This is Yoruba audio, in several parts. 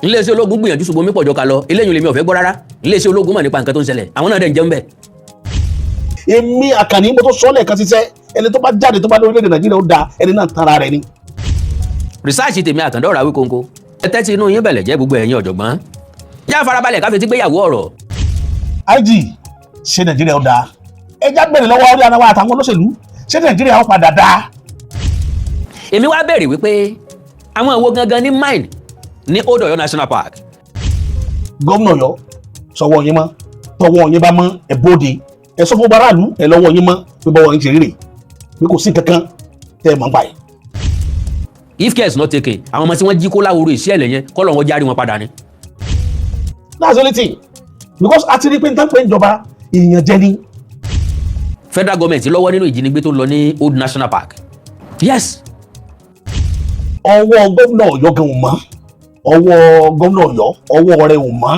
iléeṣẹ́ ológun gbìyànjú ṣùgbọ́n mi pọ̀jọ́ ká lọ eléyìí lèmi ò fẹ́ gbọ́ rárá iléeṣẹ́ ológun mọ̀ nípa nǹkan tó ń ṣẹlẹ̀ àwọn náà dẹ̀ ń jẹun bẹ́ẹ̀. èmi àkànní mo tó sọ́ọ́lẹ̀ kan ṣiṣẹ́ ẹni tó bá jáde tó bá ní orílẹ̀-èdè nàìjíríà ó da ẹni náà tara rẹ̀ ni. rìsáàsì tèmi àkàndọ́rà wí kóńkó ẹtẹ́ tí inú yín bẹ̀lẹ̀ jẹ́ gbogbo ẹ̀yin ọ̀jọ̀gbọ́n yá farabalẹ̀ káfí tí gbéyàwó ọ̀rọ̀. IG ṣé nàìjíríà ó da ẹja gbèrè lọ́wọ́ orí ara wa àtàwọn olóṣèlú ṣé nàìjíríà ó padà da. èmi wá béèrè wípé àwọn ìwo gangan ní mine ní Old Ọ̀yọ́ National Park. gómìnà Ọ̀yọ́ sọwọ́ yín mọ́ tọwọ́ yín bá mọ́ ẹ bóde ẹ sọ fún baraàlú ẹ lọ́wọ́ yín mọ́ pé bọ́wọ́ yín ṣe rírè pé kò sí kankan tẹ́ ẹ mọ̀ ń pa ẹ̀. if care is not taken àwọn ọmọ tí wọ́n jí kó láwòrán ìṣẹ̀lẹ̀ yẹn kọ́ lọ́wọ́ járí wọn padà ni. that's the only thing because a ti rí pé n tán pé ìjọba ìyànjẹ ni. federal government lọ́wọ́ nínú ìjínigbé tó ń lọ ní Old National Park. yes. ọwọ́ gómìnà Ọ̀yọ́ gan ò mọ́ ọwọ́ gómìnà Ọ̀yọ́ ọwọ́ rẹ̀ ò mọ́.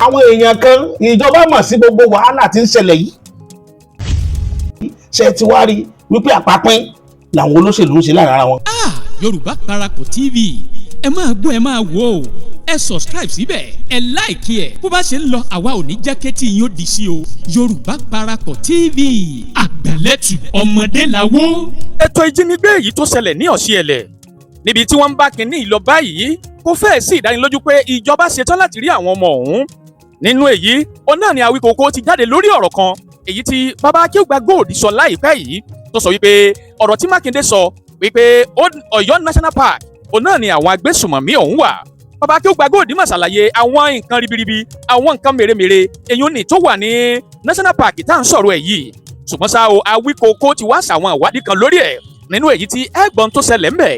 àwọn èèyàn kan ìjọba mọ̀ sí gbogbo wàhálà tí ń ṣẹlẹ̀ yìí. ṣé ti wá rí wípé àpapín làwọn olóṣèlú ń ṣe láàrin ara wọn. Yorùbá Parapọ̀ TV ẹ máa gbọ́ ẹ máa wò ó ẹ subscribe síbẹ̀ ẹ láìkí ẹ̀ bó bá ṣe ń lọ àwa ò ní jẹ́ kétí yín ó di sí o Yorùbá Parapọ̀ TV àgbàlẹ́tù ọmọdé làwó. ètò ìjínigbé èyí tó ṣẹlẹ̀ ní Ọ̀ṣìẹ̀lẹ̀ níbi tí wọ́n ń bá kinní ìlọ báyìí kò fẹ́ẹ̀ sí ìdánilójú pé ìjọba ṣetán láti rí àwọn ọmọ ọ̀hún nínú èyí òun náà ni Awíkókó ti jáde lórí ọ̀rọ̀ kan èyí tí bàbá Akéwùgbà Gold sọ láìpẹ́ yìí tó sọ wípé ọ̀rọ̀ tí Mákindé sọ wípé Ọ̀yọ́ National Park òun náà ni àwọn agbésùmọ̀mí ọ̀hún wà bàbá Akéwùgbà Gold mà ṣàlàyé àwọn nǹkan ribiribi àwọn nǹkan mèremère èyí ni tó wà ní National Park tá à ń sọ̀rọ̀ ẹ̀ yìí ṣùgbọ́n ṣá o Awíkókó ti wá ṣàwọn ìwádìí kan lórí ẹ̀ nínú èyí tí ẹ̀gbọ́n tó ṣẹlẹ̀ ń bẹ̀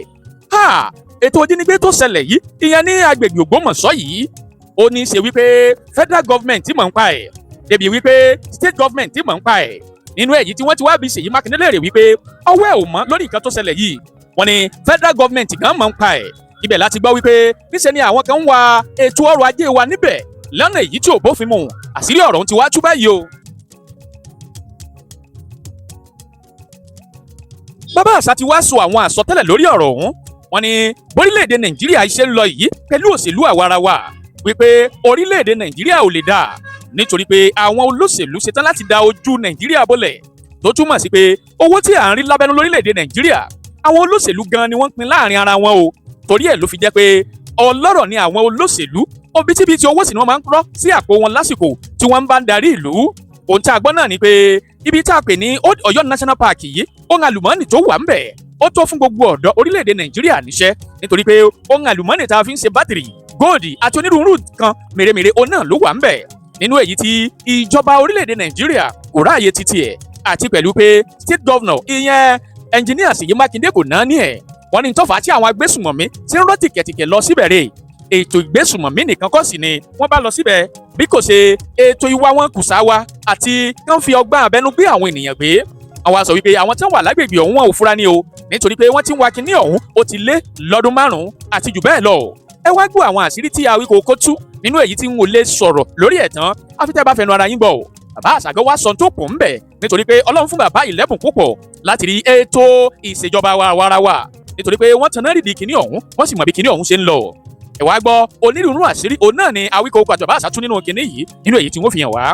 ètò ìjínigbé tó ṣẹlẹ̀ yìí ìyẹn ní agbègbè Ògbómọ̀ṣọ́ yìí ó ní í ṣe wípé federal government mọ̀ ń pa ẹ̀ débi wípé state government mọ̀ ń pa ẹ̀ nínú èyí tí wọ́n ti wá bí Ṣèyí Mákindé léèrè wípé ọwọ́ ẹ̀ ò mọ́ lórí nǹkan tó ṣẹlẹ̀ yìí wọ́n ní federal government gan mọ̀ ń pa ẹ̀ ibẹ̀ láti gbọ́ wípé níṣẹ́ ni àwọn kan ń wa ètò ọrọ̀ ajé wa níbẹ̀ lọ́nà èyí tí ò bófin mu àṣírí ọ̀rọ̀ ti wá tú báyìí o. bàbá àṣà ti wá sọ àwọn àsọtẹ́lẹ̀ lórí ọ̀rọ̀ ọ̀hún wọ́n ní bórílẹ̀-èdè Nàìjíríà ṣe ń lọ yìí pẹ̀lú òṣèlú àwarawa wípé orílẹ̀-èdè Nàìjíríà ò lè dà nítorí pé àwọn olóṣèlú ṣetán láti da ojú Nàìjíríà bọ́lẹ̀ tó túmọ̀ sí pé owó tí à ń rí lábẹ́nú lórílẹ̀-èdè Nàìjíríà àwọn olóṣèlú gan ni wọ́n ń pín láàrin ara wọn o torí ẹ̀ ló fi jẹ́ pé ọlọ́rọ̀ ni àwọn olóṣèlú òbítíbitì owó sì ni wọ́n máa ń rọ́ sí àpò wọn lásìkò tí wọ́n bá ń darí ìlú ohun tí a gbọ́ náà ni pé ibi tá a pè ní Ọ̀yọ́ National Park yìí ohun àlùmọ́ọ́nì tó wà ń bẹ̀ ó tó fún gbogbo ọ̀dọ́ orílẹ̀-èdè Nàìjíríà níṣẹ́ nítorí pé ohun àlùmọ́ọ́nì tá a fi ń ṣe bátìrì góòdì àti onírúurú kan mèremère òun náà ló wà ń bẹ̀ nínú èyí tí ìjọba orílẹ̀-èdè Nàìjíríà kò ráàyè títí ẹ̀ àti pẹ̀lú pé state governor ìyẹn engineer Ṣèyí Mákindé kò náà ní ẹ̀ wọ́n ní tọ́fà tí àwọn agbésùmọ̀mí ti ń rọ́ tìkẹ̀tìkẹ̀ lọ síbẹ̀ rè ètò ìgbésùmọ̀mí nìkan kọ́ sì ni wọ́n bá lọ síbẹ̀ bí kò ṣe ètò ìwà wọn kùsà wa àti kán fi ọgbọ́n abẹnú gbé àwọn ènìyàn gbé àwọn sọ wípé àwọn tí wọ́n wà lágbègbè ọ̀hún wọn ò fura ní o nítorí pé wọ́n ti ń wa kinní ọ̀hún ó ti lé lọ́dún 5 àti jù bẹ́ẹ̀ lọ ẹ wá gbọ́ àwọn àṣírí tí Awíkókó tú nínú èyí tí n ò lè sọ̀rọ̀ lórí ẹ̀ tán àfi tẹ́ bá fẹnu ara yín gbọ́ o bàbá àṣàgọ́ wá sọ tó pọ̀ ń bẹ̀ nítorí pé Ọlọ́run fún bàbá ìlẹ́bùn púpọ̀ láti rí ètò ìṣèjọba wàràwà nítorí pé wọ́n tanná rìdì kinní ọ̀hún wọ́n sì mọ̀ bí kinní ọ̀hún ṣe ń lọ ẹ wá gbọ́ onírúurú àṣírí òun náà ni Awíkókó àti bàbá àṣà tú nínú kinní yìí nínú èyí tí wọ́n fi hàn wá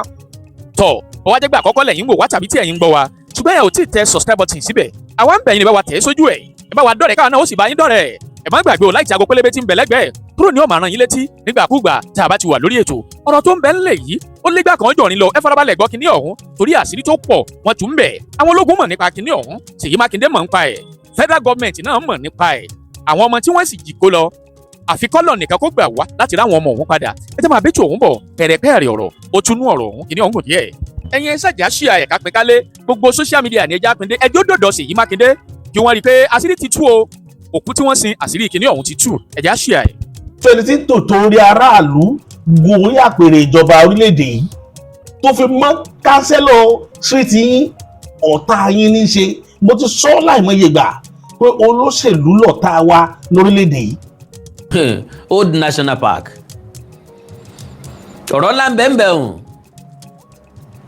tọ̀ ọwọ́ ajẹ́gbẹ́ àkọ́kọ́ lẹ́yìn wò wá tàbí tí ẹ̀yin ń gbọ́ wa ṣùgbọ́n ẹ ò tí ì tẹ subscribe button síbẹ̀ àwa ń bẹ̀ yín ni bá wa tẹ̀ sójú ẹ̀ ẹ bá wa dọ̀rẹ́ káwọn náà ó sì bá yín dọ̀rẹ́ ẹ má gbàgbé o láì tí aago pélébé tí ń bẹ lẹ́gbẹ̀ẹ́ kúrò ní ó máa rán yín létí nígbàkúgbà tá a bá ti wà lórí ètò ọ̀rọ̀ tó ń bẹ ńlẹ̀ yìí ó légbà kan jọ̀rin lọ ẹ farabalẹ̀ gbọ́ kinní ọ̀hún torí àṣírí tó pọ̀ wọ́n tún ń bẹ àwọn ológun mọ̀ nípa kinní ọ̀hún Ṣèyí Mákindé mọ̀ nípa ẹ̀ federal government náà mọ̀ nípa ẹ̀ àwọn ọmọ tí wọ́n sì jí kó lọ àfikọ́lọ̀ nìkan kó gbà wá láti ráwọn ọmọ òun padà ẹ tẹ́ máa bẹ́tù òun bọ̀ pẹ̀rẹ̀pẹ̀rẹ̀ ọ̀rọ̀ ó túnú ọ̀rọ̀ òun kinní ọ̀hún kò díẹ̀ ẹ̀yin ẹ ṣàjà ṣí àyẹ̀ká pín kálé gbogbo social media ní ẹja pín dé ẹjọ́ dọ̀dọ̀ Ṣèyí Mákindé kí wọ́n rí i pé àṣírí ti tú o òkú tí wọ́n sin àṣírí kinní ọ̀hún ti tú ẹja ṣí àyẹ̀. fẹ́ni tí ń tò torí aráàlú gun orí àpèrè ìjọba orílẹ̀-èdè yìí tó fi mọ́ kánsẹ́lọ̀ síríìtì yín ọ̀tá yín ní í ṣe mo ti sọ láìmọye gbà pé olóṣèlú lọ̀tá wa lórílẹ̀-èdè yìí. Old National Park ọ̀rọ̀ ńlá ń bẹ ń bẹ hùn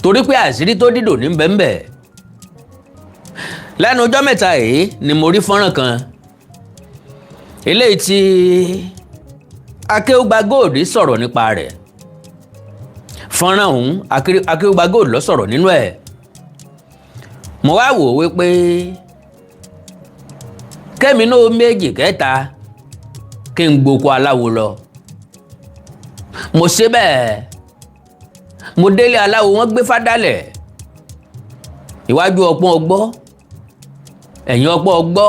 torí pé àṣírí tó dídò ní ń bẹ ń bẹ lẹ́nu ọjọ́ mẹ́ta yìí ni mo rí fọ́nrán kan eléyìí tí Akéwùgbà Gold sọ̀rọ̀ nípa rẹ̀. Fọ́nrán ọ̀hún Akéwùgbà Gold ló sọ̀rọ̀ nínú ẹ̀. Mo wá wò wípé kẹ́mi náà méjì kẹta kí n gboko aláwo lọ. Mo ṣe bẹ́ẹ̀. Mo délé aláwo, wọ́n gbé fádálẹ̀. Iwájú ọpọ́n ọgbọ́, ẹ̀yìn ọpọ́n ọgbọ́,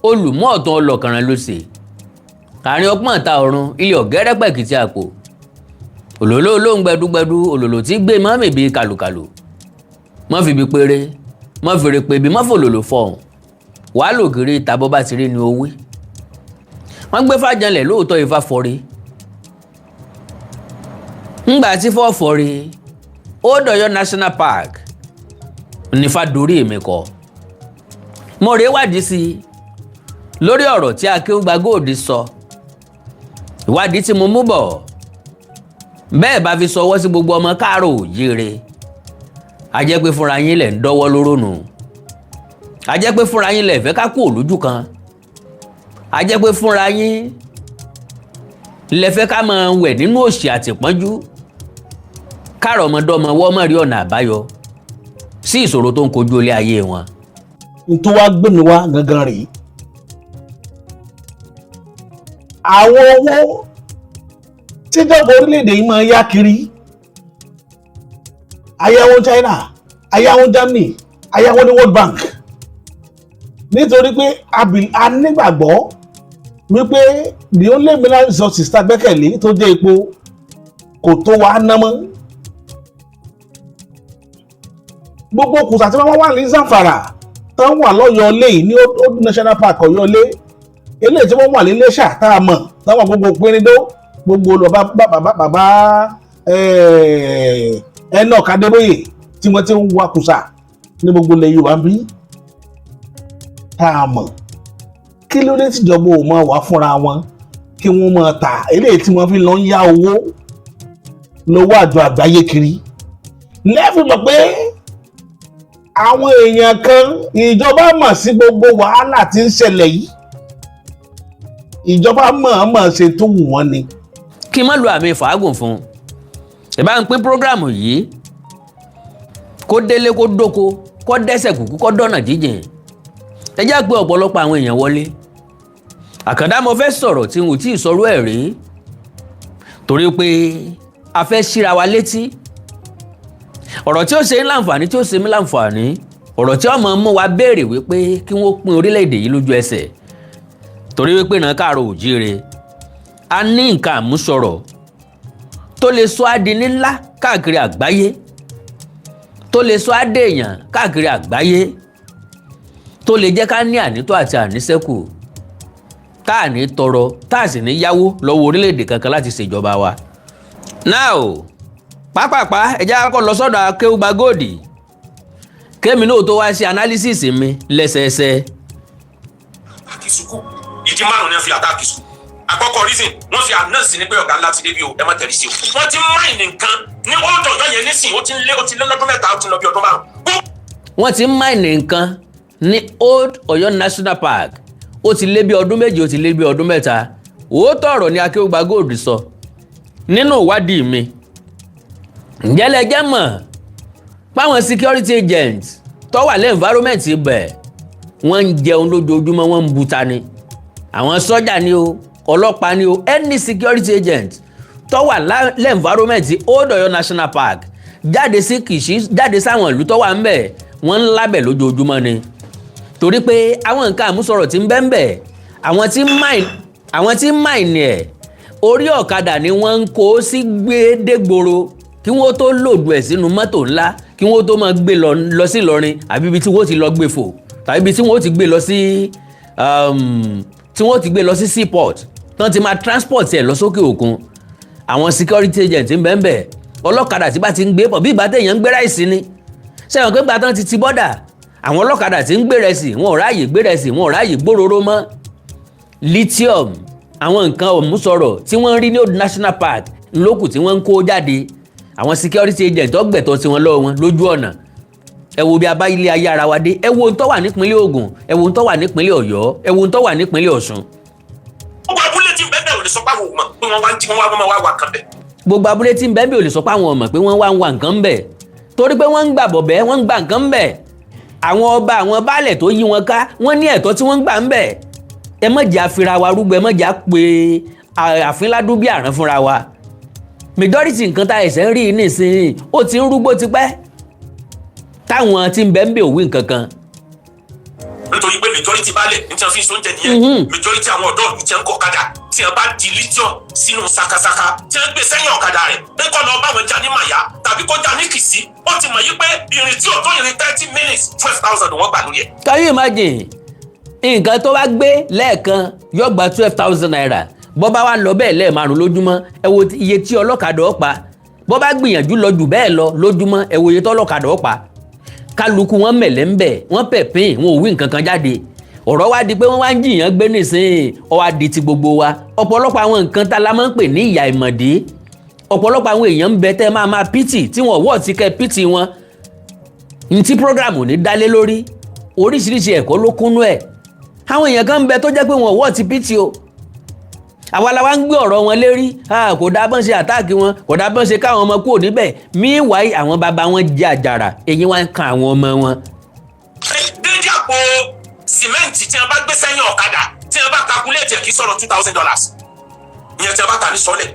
olùmọ̀ ọ̀tún ọlọ́kànrán ló ṣe. Àárín ọpọ́n àta ọ̀run, ilé ọ̀gẹ́rẹ́ pẹ̀kìtì àpò. Òlòló olóhùn gbẹdúgbẹdú, òlòlò tí gbé mọ́mì bíi kàlùkàlù. Mọ́ fi bí péré, mọ́ fèrè pé bí mọ́ fòlòlò fọ̀hún. Wàá lò kiri tàbọ̀ bá ti rí ni owó. Wọ́n gbé fàjànlẹ̀ lóòótọ́ Ifá fọ́rí. Ńgbà tí fọ́ fọ́rí, Old Ọ̀yọ́ National Park nífà dorí èmi kọ. Mo rè wádìí sí i lórí ọ̀rọ̀ tí Akéwùgbà Gold sọ. Ìwádìí tí mo mú bọ̀ bẹ́ẹ̀ bá fi sọwọ́ sí gbogbo ọmọ káàrọ̀ òjíire. A jẹ́ pé fúnra yín lẹ̀ ń dọ́wọ́ lóró nù. A jẹ́ pé fúnra yín lẹ̀ fẹ́ ká kú òlójú kan. A jẹ́ pé fúnra yín lẹ̀ fẹ́ ká máa wẹ̀ nínú òṣì àtìpọ́njú. Káàrọ̀ ọmọdọ́mọ wọ́n mọ̀ rí ọ̀nà àbáyọ sí ìṣòro tó ń kojú ilé ayé wọn. n tó wá gbé mi wá gangan rèé. Àwọn owó tíjọba orílẹ̀-èdè yìí máa yá kiri, ayáwó China, ayáwó Germany, ayáwó ní World Bank, nítorí pé a nígbàgbọ́ wípé the only mineral resources tá gbẹ́kẹ̀lé tó jẹ́ epo kò tó wá ná mọ́. Gbogbo kùsà tí wọ́n wà ní Zamfara tán wà lọ́yọ̀ọ́lé ní Old National Park Ọ̀yọ́lé, eléyìí tí wọ́n wà ní Iléṣà tá a mọ̀ táwọn gbogbo píníndó gbogbo lọ bàbá Enoch Adébóyè tí wọ́n ti ń wa kùsà ní gbogbo ilẹ̀ Yorùbá bí tá a mọ̀. Kí ló dé tíjọba ò máa wà fúnra wọn kí wọ́n máa tà eléyìí tí wọ́n fi lọ ń yá owó lọ́wọ́ àjọ àgbáyé kiri? Lẹ́fì mọ̀ pé àwọn èèyàn kan ìjọba mọ̀ sí gbogbo wàhálà tí ń ṣẹlẹ̀ yìí. Ìjọba mọ̀ ṣe tó wù wọ́n ni. Kí n má lo àmì fàágùn fún un. Ìbá ń pín prógráàmù yìí kó délé kó dóko kó dẹ́sẹ̀ kùkú kó dọ́nà jíjìn. Ẹ jẹ́ pé ọ̀pọ̀lọpọ̀ àwọn èèyàn wọlé. Àkàndá mo fẹ́ sọ̀rọ̀ tí n ò tí ì sọ̀rọ̀ ẹ̀ rí. Torí pé a fẹ́ ṣíra wa létí. Ọ̀rọ̀ tí ó ṣe ń láǹfààní tí ó ṣe mí láǹfààní. Ọ̀rọ̀ tí ọmọ mú wa béèrè wípé kí wọ́n pín orílẹ̀-èdè yìí lójú ẹsẹ̀. Torí wípé náà káàrọ̀ òjíire. A ní nǹkan àmúṣọrọ̀ tó lè sọ adi ní ńlá káàkiri àgbáyé. Tó lè sọ adé èèyàn káàkiri àgbáyé. Tó lè jẹ́ ká ní ànító àti àníṣẹ́kù. Tá à ní tọrọ, tá à sì ní yáwó lọ́wọ́ orílẹ̀-èdè kankan láti ṣèjọba wa. Now, pápápá ẹjẹ́ akọ́kọ́ lọ sọ́dọ̀ Akéwùgbà Gold. Kémi náà tó wá ṣe analysis mi lẹ́sẹẹsẹ. Àkìsùkú ìdí márùn-ún ni wọ́n fi àtàkì sùn. Àkọ́kọ́ reason wọ́n fi announce ní pé ọ̀gá ńlá ti débi o ẹ má tẹ̀lé sí o. Wọ́n ti máìnì nǹkan ní Old Ọ̀yọ́ yẹn nísìnyí ó ti lé lọ́dún mẹ́ta ó ti lọ bí ọdún márùn-ún. Wọ́n ti máìnì nǹkan ní Old Ọ̀yọ́ National Park ó ti lé bí ọdún méje ó ti lé bí ọdún mẹ́ta. Òótọ́ ọ̀rọ̀ ni Akéwùgbà Gold sọ nínú ìwádìí mi. Ǹjẹ́ lẹ jẹ́ mọ̀ páwọn security agents tó wà lẹ́ environment ibẹ̀ wọ́n ń jẹun lójoojúmọ́, wọ́n ń buta ni. Àwọn sọ́jà ni o, ọlọ́pàá ni o, any security agent tó wà lẹ́ environment Old Ọ̀yọ́ National Park jáde sí Kìṣí, jáde sáwọn ìlú tó wà ń bẹ̀, wọ́n ń lábẹ̀ lójoojúmọ́ ni. Torí pé àwọn nǹkan àmúṣọrọ̀ tí ń bẹ ń bẹ̀, àwọn tí ń máìnì ẹ̀ orí ọ̀kadà ni wọ́n ń kó sí gbédégboro kí wọ́n tó lòdù ẹ̀ sínú mọ́tò ńlá kí wọ́n tó máa gbé lọ sí Ìlọrin àbí ibi tí wọ́n ti lọ gbé fò tàbí ibi tí wọ́n ti gbé lọ sí seaport tán ti máa transport ẹ̀ lọ sókè òkun. Àwọn security agent ń bẹ ń bẹ̀, ọlọ́kadà tí bá ti ń gbé pọ̀ bí ìgbà téèyàn ń gbé ráìsì ni. Sẹ́wọ̀n pé gbà tán ti bọ́dà, àwọn ọlọ́kadà tí ń gbé rẹsì wọn ò ráàyè gbé rẹsì, wọn ò ráàyè gbóróró mọ́. Lithium, àwọn nǹkan òmùsọ̀rọ̀ tí wọ́n ń rí ní Old National Park lókù tí wọ́n ń kó jáde. Àwọn security agent ọgbẹ̀tọ̀ tí wọ́n lọ́wọ́ wọn lójú ọ̀nà. Ẹ wo bí a bá ilé ayé ara wa dé, ẹ wo ohun tó wà nípínlẹ̀ Ògùn, ẹ wo ohun tó wà nípínlẹ̀ Ọ̀yọ́, ẹ wo ohun tó wà nípínlẹ̀ Ọ̀ṣun. Gbogbo abúlé tí bẹ́ẹ̀ ò lè sọ pé àwọn òun mọ̀ pé wọ́n wá ń jí wọ́n wá wà kan bẹ̀. gbogbo abúlé tí ń bẹ́ẹ̀ bí ò lè sọ pé àwọn ọmọ pé wọ́n wá ń wa nǹkan ń bẹ̀ torí pé wọ́n ń gbà bọ̀bẹ́ wọ́n ń gba nǹkan ń bẹ̀ àwọn ọba àwọn baálẹ̀ tó yí wọn ká wọ́n ní ẹ̀tọ́ tí wọ́n ń gbà ń bẹ̀ ẹ má jẹ́ àfira wa rúgbọ ẹ má jẹ́ àpè àfínládùn bí àrán fúnra wa majority nǹkan tá ẹ̀sẹ̀ ń rí nísìnyí ó ti ń rúgbó tipẹ́ táwọn tí ń bẹ́ẹ̀ ń bẹ̀ òwì nǹkan kan. nítorí pé majority baálẹ̀ ní tí wọ́n fi ń sóúnjẹ nìyẹn majority àwọn ọ̀dọ́ ìlú tí wọ́n ń kọ́ ọ̀kadà tí wọ́n bá di lithium sínú sakasaka tí wọ́n gbé sẹ́yìn ọ̀kadà rẹ̀ pé kọ́ lọ bá wọn já ní màyà tàbí kó já ní kìsí ó ti mọ̀ yí pé ìrìn tí ò tó ìrìn 30 minutes 12,000 wọ́n gbà lórí ẹ̀. Can you imagine nǹkan tó bá gbé lẹ́ẹ̀kan yóò gba 12,000 naira bọ́ bá wà lọ bẹ́ẹ̀ lẹ́ẹ̀márùn lójúmọ́ ẹ wo iye tí ọlọ́kadà ó pa bọ́ bá gbìyànjú lọ jù bẹ́ẹ̀ lọ lójúmọ́ ẹ wo iye tí ọlọ́kadà ó pa kálukú wọn mẹ̀lẹ́ ń bẹ̀ wọ́n pẹ̀pín wọn ò wí nǹkan kan jáde ọ̀rọ̀ wá di pé wọ́n wá ń jìyàn gbé nísìnyí ó wá di ti gbogbo wa ọ̀pọ̀lọpọ̀ àwọn nǹkan tá la máa ń pè ní ìyà ìmọ̀dé ọ̀pọ̀lọpọ̀ àwọn èèyàn ń bẹ tẹ́ máa pìtì tí wọ́n wọ̀ ti kẹ́ pìtì wọn ní tí prógráàmù ní dálé lórí oríṣiríṣi ẹ̀kọ́ ló kúnnú ẹ̀ àwọn èèyàn kan ń bẹ tó jẹ́ pé wọ́n wọ̀ ti pìtì o àwa la wá ń gbé ọ̀rọ̀ wọn lérí kò dá bọ́n ṣe àtáàkì wọn kò dá bọ́n ṣe káwọn ọmọ kúrò níbẹ̀ meanwhile àwọn bàbá wọn jẹ́ àjàrà èyí wá ń kan àwọn ọmọ wọn. déédé àpò sìmẹ́ǹtì tí wọ́n bá gbé sẹ́yìn ọ̀kadà tí wọ́n bá calculate kì í sọ̀rọ̀ $2,000 ìyẹn tí wọ́n bá ta ní sọ́lẹ̀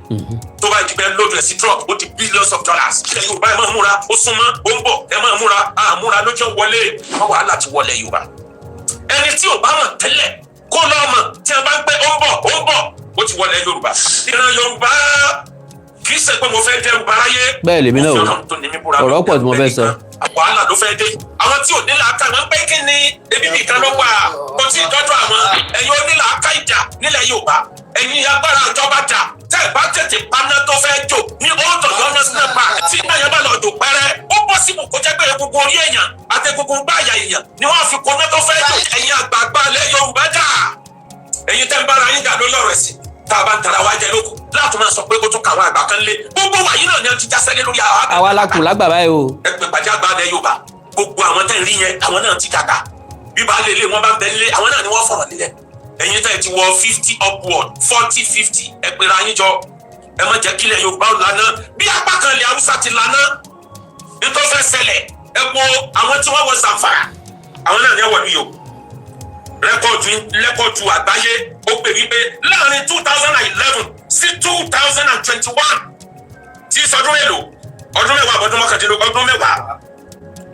tó bá dìbẹ́ lójú ẹ̀ sí truck ó di billions of dollars ilẹ̀ Yorùbá ẹ máa múra ó súnmọ́ ó ń bọ̀ ẹ máa múra àmúra ló jẹ́ wọlé wọ́n wàhálà ti wọlé Yorùbá ẹni tí ò bá mọ̀ tẹ́lẹ̀ kó lọ́ mọ̀ tí wọ́n bá ń pẹ́ ó ń bọ̀ ó ti wọlé Yorùbá ìran Yorùbá kì í ṣe pé mo fẹ́ dẹ́rù báráyé bẹ́ẹ̀ lèmi náà ọ̀rọ̀ pọ̀ tí mo fẹ́ sọ. wàhálà ló fẹ́ dé àwọn tí ò ní làákà wọn pé kí ni ebi nìkan ló wà kò tí ì dọ́dọ̀ àwọn ẹ̀yin ò ní làákà ìjà nílẹ̀ Yorùbá ẹ̀yin agbára ìjọba jà tẹ́ ẹ̀ bá tètè paná tó fẹ́ jò ní ọ̀dọ̀ lọ́nà sinapa tí náà bá lọ jò pẹ́rẹ́ ó bọ́ síbù kó jẹ́ pé egungun orí èèyàn àti egungun gbáàyà èèyàn ni wọ́n fi kóná tó fẹ́ jò ẹ̀yin àgbààgbà ilẹ̀ Yorùbá jà ẹ̀yin tẹ́ ń bára yín jà lórí ọ̀rọ̀ ẹ̀sìn tá a bá ń tara wa jẹ lóko láti máa sọ pé kó tún kàwọn àgbà kan lé gbogbo wàyí náà ni wọn ti já sẹ́lẹ̀ lórí àwọn àgbà. àwa la kù lágbà báyìí o. ẹgbẹ́ pàjá gba ilẹ̀ Yorùbá gbogbo àwọn tẹ́ ń rí yẹn àwọn náà ti dàgbà bí bá lè lé wọn bá ń bẹ nílé àwọn náà ni wọ́n fọ̀rọ̀ nílẹ̀ ẹ̀yin tẹ́ ti wọ 50 upward 40 50 ẹ pera yín jọ ẹ má jẹ́ kílẹ̀ Yorùbá lànà bí apá kan ilẹ̀ Haúsá ti lànà nítorí fẹ́ ṣẹlẹ̀ ẹ wo àwọn tí wọ́n wọ Zamfara àwọn náà ni ẹ wọ̀ ní Yorùbá rẹ́kọ̀dù àgbáyé ó pè wípé láàrin 2011 sí 2021 tí sọdún mélòó ọdún mẹ́wàá ọdún mọ́kàndínlógún ọdún mẹ́wàá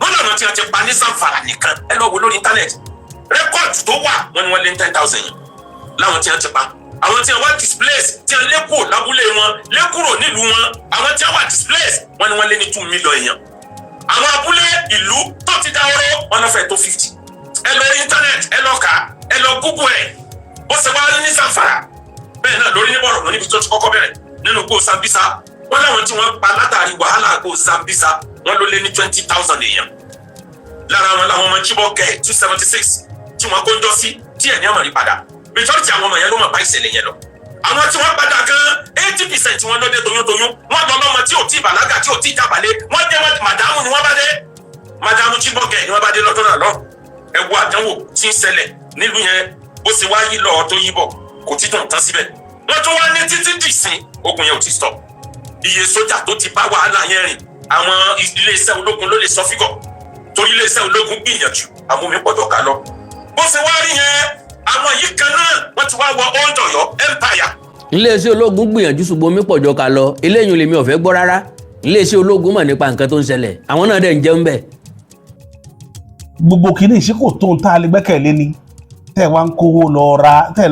wọ́n lọ́nà tí wọ́n ti pa ní Zamfara nìkan ẹ lọ wo lórí íńtánẹ́ẹ̀tì rẹ́kọ̀dù tó wà wọ́n ní wọ́n lé 10,000 yẹn láwọn tí wọ́n ti pa àwọn tí wọ́n wá displace tí wọ́n lé kúrò lábúlé wọn lé kúrò nílùú wọn àwọn tí wọ́n wá displace wọ́n ní wọ́n lé ní 2 million èèyàn àwọn abúlé ìlú tó ti dáwọ́rọ́ wọn lọ fẹ́ tó 50 ẹ lọ íńtánẹ́ẹ̀tì ẹ lọ kà ẹ lọ Google ẹ ó ṣe wá ní Zamfara bẹ́ẹ̀ náà lórí níbọ̀rọ̀ wọn níbi tó ti kọ́kọ́ bẹ̀rẹ̀ nínú kó Sambisa wọn láwọn tí wọ́n pa látàrí wàhálà kó Sambisa wọn ló lé ní 20,000 èèyàn lára wọn làwọn ọmọ Chibok 276 tí wọ́n kó ń jọ sí tí ẹ̀ ní àmọ̀rí padà majority àwọn ọmọ yẹn ló mọ̀ bá ìṣẹ̀lẹ̀ yẹn lọ àwọn tí wọ́n padà gan 80% wọn lóde toyúntoyún wọn lọ lọ́mọ tí ò tí bàlágà tí ò tí jábàlé wọ́n jẹ́ màdàmú ni wọ́n bá dé màdàmú Chibok ni wọ́n bá dé lọ́dún náà lọ ẹ wo àdánwò tí ń ṣẹlẹ̀ nílùú yẹn bó ṣe wá yí lọ tó yí bọ̀ kò tí tàn tán síbẹ̀ wọ́n tún wá ní títí dìsín ogun yẹn ò ti stop iye sójà tó ti bá wàhálà yẹn rìn àwọn iléeṣẹ́ ológun ló lè sọ fígọ̀ torí iléeṣẹ́ ológun gbìyànjú àwọn omi pọ̀jọ́ ká lọ bó ṣe wá rí yẹn àwọn yìí kan náà wọ́n ti wá wọ Old Ọ̀yọ́ empire. iléeṣẹ́ ológun gbìyànjú ṣùgbọ́n omi pọ̀jọ́ ká lọ eléyìí lèmi ò fẹ́ gbọ́ rárá iléeṣẹ́ ológun mọ̀ nípa nǹkan tó ń ṣẹlẹ̀ àwọn náà dẹ̀ ń jẹun bẹ́ẹ̀. gbogbo kìíní ìṣíkò tó ń tá a lè gbẹ́kẹ̀lé ni tẹ́ ẹ wá ń kówó lọ ra tẹ́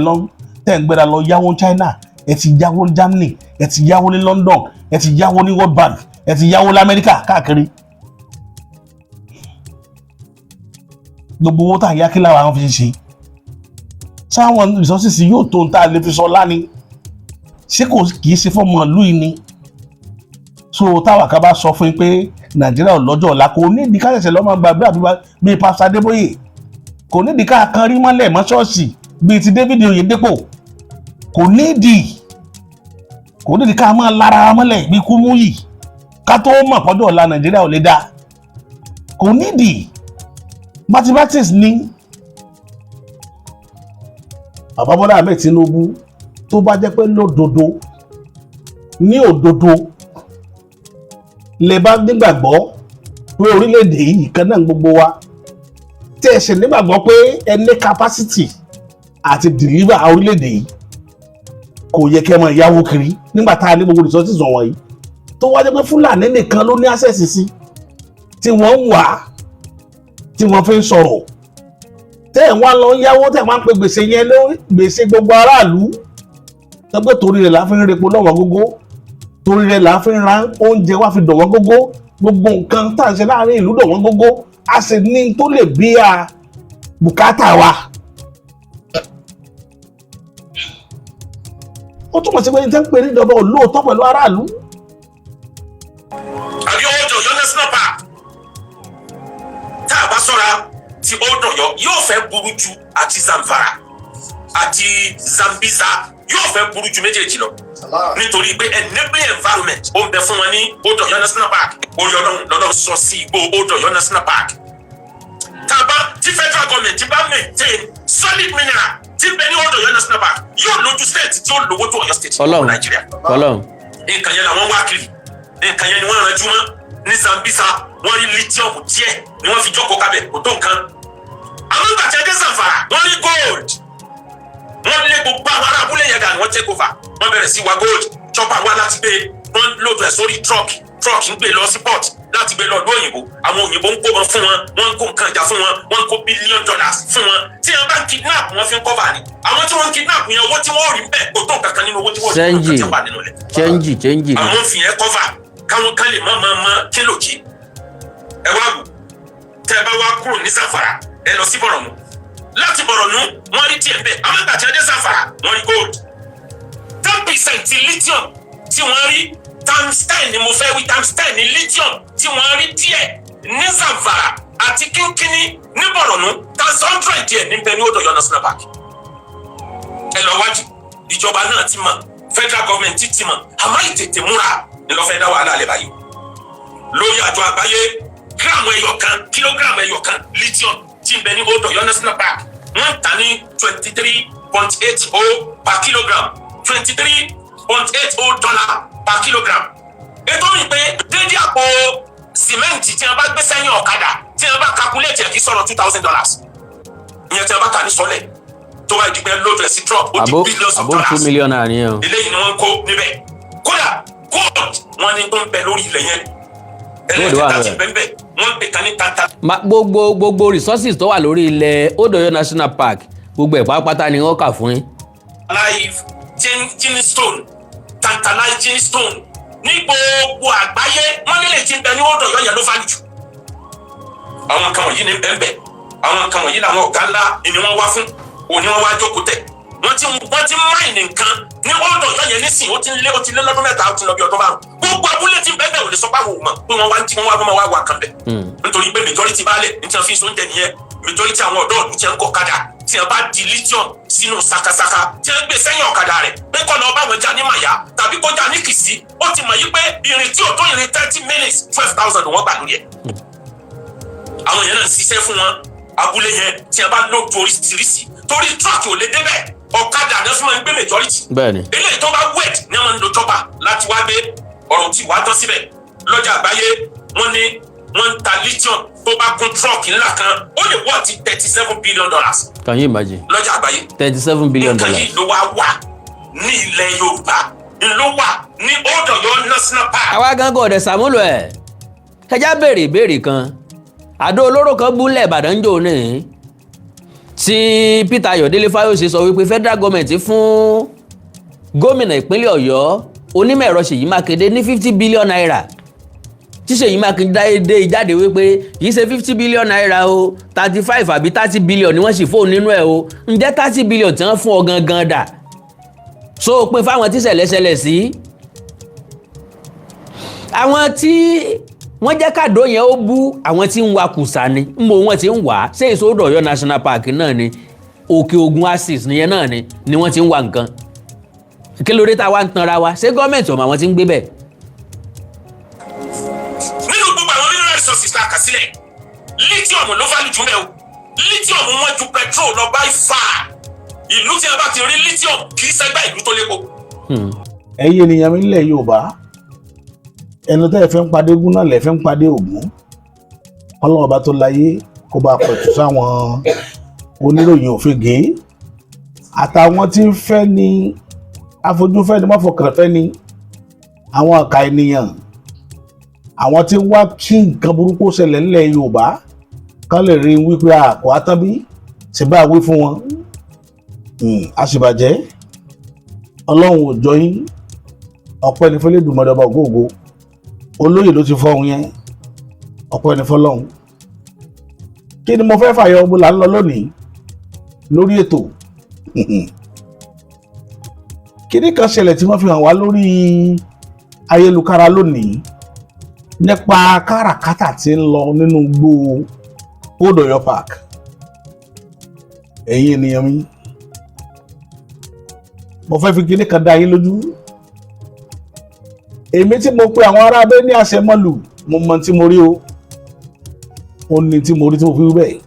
ẹ ń gbéra lọ yáwó China ẹ ti yáwó Germany ẹ ti yáwó ní London ẹ ti yáwó ní World Bank ẹ ti yáwó l'Amẹ́ríkà káàkiri gbogbo owó tá a yá kí láwa àwọn fi ṣe sáwọn resources yóò tó ń tá a lè fi sọ láni ṣé kìí ṣe fọmọ ìlú yìí ni so táwa ká bá sọ fún yín pé Nàìjíríà lọ́jọ́ ọ̀la kò ní ìdí ká ṣẹ̀ṣẹ̀ lọ́mọ gbàgbé bíi Pastor Adébóyè kò ní ìdí ká kan rí mọ́lẹ̀ mọ́ ṣọ́ọ̀ṣì bíi ti David Oyedepo kò ní ìdí ká máa lára mọ́lẹ̀ bíi Kúmúyì ká tó mọ̀ pọ́jọ́ ọ̀la Nàìjíríà ò lè dá kò ní ìdí mathematics ní bàbá Bọ́lá Ahmed Tinubu tó bá jẹ́ pé lódodo ní òdodo lè bá nígbàgbọ́ pé orílẹ̀-èdè yìí kan náà gbogbo wa tí ẹ ṣe nígbàgbọ́ pé ẹ ní capacity àti deliver orílẹ̀-èdè yìí kò yẹ kẹ́ máa yáwó kiri nígbà tá a ní gbogbo resources wọ̀nyí tó wá jẹ́ pé Fúlàní nìkan ló ní access sí tí wọ́n ń wà tí wọ́n fi ń sọ̀rọ̀ tẹ́ ẹ̀ wá lọ yáwó tẹ́ ẹ̀ wá ń pe gbèsè yẹn lórí gbèsè gbogbo aráàlú tẹ́gbẹ́ torí rẹ̀ la fi ń repo lọ́wọ́ gógó torí rẹ̀ la fi ń ra oúnjẹ wá fi dọ̀wọ́ gógó gbogbo nǹkan tá à ń ṣe láàrin ìlú dọ̀wọ́ gógó a sì ní tó lè bí a bùkátà wa. ó túmọ̀ sí pé ní tẹ́ ń pè ní ìjọba olóòótọ́ pẹ̀lú aráàlú. àbí Old Ọ̀yọ́ national park tá a bá sọ́ra ti Old Ọ̀yọ́ yóò fẹ́ burú ju àti Zamfara àti Zambiza yóò fẹ́ burú ju méjèèjì lọ nítorí pé enabling environment ó ń bẹ fún wọn ní Old Ọ̀yọ́ national park orí Ọlọ́run sọ sí igbó Old Ọ̀yọ́ national park tàbá tí federal government bá maintain solid mineral tí bẹ ní Old Ọ̀yọ́ national park yóò lójú state tí ó lówó tó Ọ̀yọ́ state ní Nàìjíríà. nǹkan yẹn làwọn wá kiri nǹkan yẹn ni wọ́n ránjú mọ́ ní Zambisa wọ́n rí lithium díẹ̀ ni wọ́n fi jókòó kábẹ̀ kò tó nǹkan. àwọn ìgbà tí ẹgbẹ́ Zamfara wọ́n rí gold wọ́n lé gbogbo àwọn ará abúlé yẹn dànù wọ́n take over wọ́n bẹ̀rẹ̀ sí wa gold chopper wá láti gbé wọ́n lòdù ẹ̀ sórí truck ń gbé lọ sí port láti gbé lọ lọ òyìnbó àwọn òyìnbó ń kó wọn fún wọn wọ́n ń kó nǹkan ìjà fún wọn wọ́n ń kó $1 billion fún wọn tí wọ́n bá ń kidnap wọ́n fi ń cover ni àwọn tí wọ́n ń kidnap yẹn owó tí wọ́n rí bẹ́ẹ̀ kò tó nǹkan kan nínú owó tí wọ́n rí nǹkan tí wà nínú rẹ̀. change àwọn fi yẹn cover káwọn kan lè mọ kílòkì ẹ wá wò tẹ ẹ bá wá kúrò ní Zamfara ẹ lọ sí Borno láti Borno wọ́n rí díẹ̀ bẹ́ẹ̀ àwọn ìgbà tí wọ́n dé Zamfara wọ́n rí gold 10% lithium tí wọ́n rí times 10 ni mo fẹ́ wí times 10 ni lithium tí wọ́n rí díẹ̀ ní Zamfara àti kínkínní ní Borno times 100 díẹ̀ níbẹ̀ ní Old Ọ̀yọ́ national park. ẹ lọ wájú ìjọba náà ti mọ̀ federal government ti mọ̀ àmọ́ ìtètè múra ni lọ́ fẹ́ dá wàhálà lẹ́ báyìí. lórí àjọ àgbáyé gíráàmù kílógíráàmù ẹyọ kan lithium tí ń bẹ ní Old Ọ̀yọ́ national park wọ́n ń tà ní 23.80 per kilogram $23.80 per kilogram. ètò mi pé dédé àpò sìmẹ́ǹtì tí wọ́n bá gbé sẹ́yìn ọ̀kadà tí wọ́n bá calculate ẹ̀ kí sọ̀rọ̀ $2,000 ìyẹn tí wọ́n bá kà ní sọ́lẹ̀ tó bá ìdìgbẹ́ lóòdù ẹ̀ sí truck ó di billions of dollars. $2 million àníyàn. eléyìí ni wọ́n ń kó níbẹ̀ kódà gold wọ́n ní tó ń bẹ lórí ilẹ̀ yẹn ẹlẹ́kẹ̀ta ti bẹ́ẹ̀ wọ́n ń pè kan ní tanta. gbogbo resources tó wà lórí ilẹ̀ Old Ọ̀yọ́ national park gbogbo ẹ̀ pátápátá ni wọ́n kà fún yín. live gin stone tantalizing stone ní gbogbo àgbáyé wọ́n nílẹ̀ tí ń bẹ ní Old Ọ̀yọ́ yẹn ló fà jù. àwọn nǹkan wọ̀nyí ní bẹ́ẹ̀ àwọn nǹkan wọ̀nyí làwọn ọ̀gá ńlá ni wọ́n wá fún òní wọ́n wá jókòó tẹ̀ wọ́n ti máìnì nǹkan ní Old Ọ̀yọ́ yẹn nísìn ó ti lé lọ́dún mẹ́ta ó ti lọ bí ọdún márùn gbogbo abúlé tí ń bẹ́ẹ̀ ò lè sọ pé àwọn ò mọ̀ pé wọ́n wá wà kan bẹ̀ nítorí pé majority baálẹ̀ ní tí wọ́n fi sóúnjẹ nìyẹn majority àwọn ọ̀dọ́ ọ̀dún tí wọ́n ń kọ́ kadà tí wọ́n bá di lithium sínú sakasaka tí wọ́n gbé sẹ́yìn ọ̀kadà rẹ̀ pé kọ́ lọ bá wọn já ní màyà tàbí kó já ní kìsí ó ti mọ̀ yí pé ìrìn tí ò tó ìrìn 30 minutes 12,000 wọ́n gbà lórí ẹ̀. àwọn yẹn náà ń ṣiṣẹ́ fún wọn abúlé yẹn tí wọ́n bá lóòótọ́ oríṣiríṣi torí truck ò lè débẹ̀ ọ̀kadà náà fún wọn gbé majority. bẹ́ẹ̀ni. eléyìí tó bá wet ní wọn ń lo jọba láti wá gbé ọ̀rọ̀ tí wàá tán síbẹ̀ lọ́jà àgbáyé wọ́n ní wọ́n ń ta lithium tó bá kún truck ńlá kan ó lè wọ́ ti $37 billion. Can you imagine? lọ́jà àgbáyé. $37 billion. nǹkan yìí ló wà ní ilẹ̀ Yorùbá ló wà ní Old Ọ̀yọ́ national park. àwa gan kò dẹ̀ sàmúlò ẹ̀ kẹjá béèrè ìbéèrè kan àdó olóró kan búlẹ̀ Ìbàdàn jò ní tí Peter Ayọ̀délé Fáyọ̀ṣe sọ wípé federal government fún gómìnà ìpínlẹ̀ Ọ̀yọ́ onímọ̀ ẹ̀rọ Ṣèyí Mákindé ní $50 billion tí Ṣèyí Mákindé jáde wípé kì í ṣe $50 billion o 35 àbí 30 billion ni wọ́n sì fóun nínú ẹ̀ o ǹjẹ́ 30 billion tí wọ́n fún ọ gangan dà so pé fáwọn tí ṣẹlẹ̀ sí àwọn tí wọ́n jẹ́ kàdó yẹn ó bú àwọn tí ń wa kùsà ni ń bo wọn ti ń wà ṣé èso Old Ọ̀yọ́ national park náà ni Òkè Ògùn axis nìyẹn náà ni wọ́n ti ń wa nǹkan kí ló dé tá a wá ń tanra wa ṣé gọ́ọ̀mẹ̀ntì ọmọ àwọn tí ń gbé bẹ́ẹ̀. nínú gbogbo àwọn mineral resources tá a kà sílẹ̀ lithium ló fà lùjú mẹ́ o lithium wọ́n ju petrol lọ by far ìlú tí a bá ti rí lithium kì í ṣẹgbẹ́ ìlú tó lépo ẹ̀yin ènìyàn mi nílẹ̀ Yorùbá ẹnu tẹ́ ẹ fẹ́ ń padé gún náà lẹ fẹ́ ń padé Ògún. Ọlọ́run ọba tó láyé kó bá pẹ̀tù sáwọn oníròyìn òfegè àtàwọn tí ń fẹ́ ni afojúfẹ́ ni mọ́fọkànfẹ́ ni àwọn ọ̀ka ènìyàn, àwọn tí ń wá kí nǹkan burúkú ṣẹlẹ̀ nílẹ̀ Yorùbá kán lè rí wípé àkọ́ àtàbí ṣe bá wí fún wọn. Àṣìbàjẹ́ Ọlọ́run ò jọ yín, ọpẹ́ ní fẹ́lẹ́dùmarè ọba ògóògó, olóyè ló ti fọ́hun yẹn, ọpẹ́ ní fọ́lọ́run. Kí ni mo fẹ́ fàyọ ọgbọ́n là ń lọ lónìí lórí ètò? Kíní kan ṣẹlẹ̀ tí wọ́n fi hàn wá lórí ayélujára lónìí nípa káràkátà tí ń lọ nínú igbó Odoyo Park. Ẹ̀yin ènìyàn mi, mo fẹ́ fi kíní kan dá yín lójú. Èmi tí mo pe àwọn ará abẹ́ ní àṣẹmọ́lù, mo mọ tí mo rí o. Ó ní tí mo rí tí mo fi bẹ́ẹ̀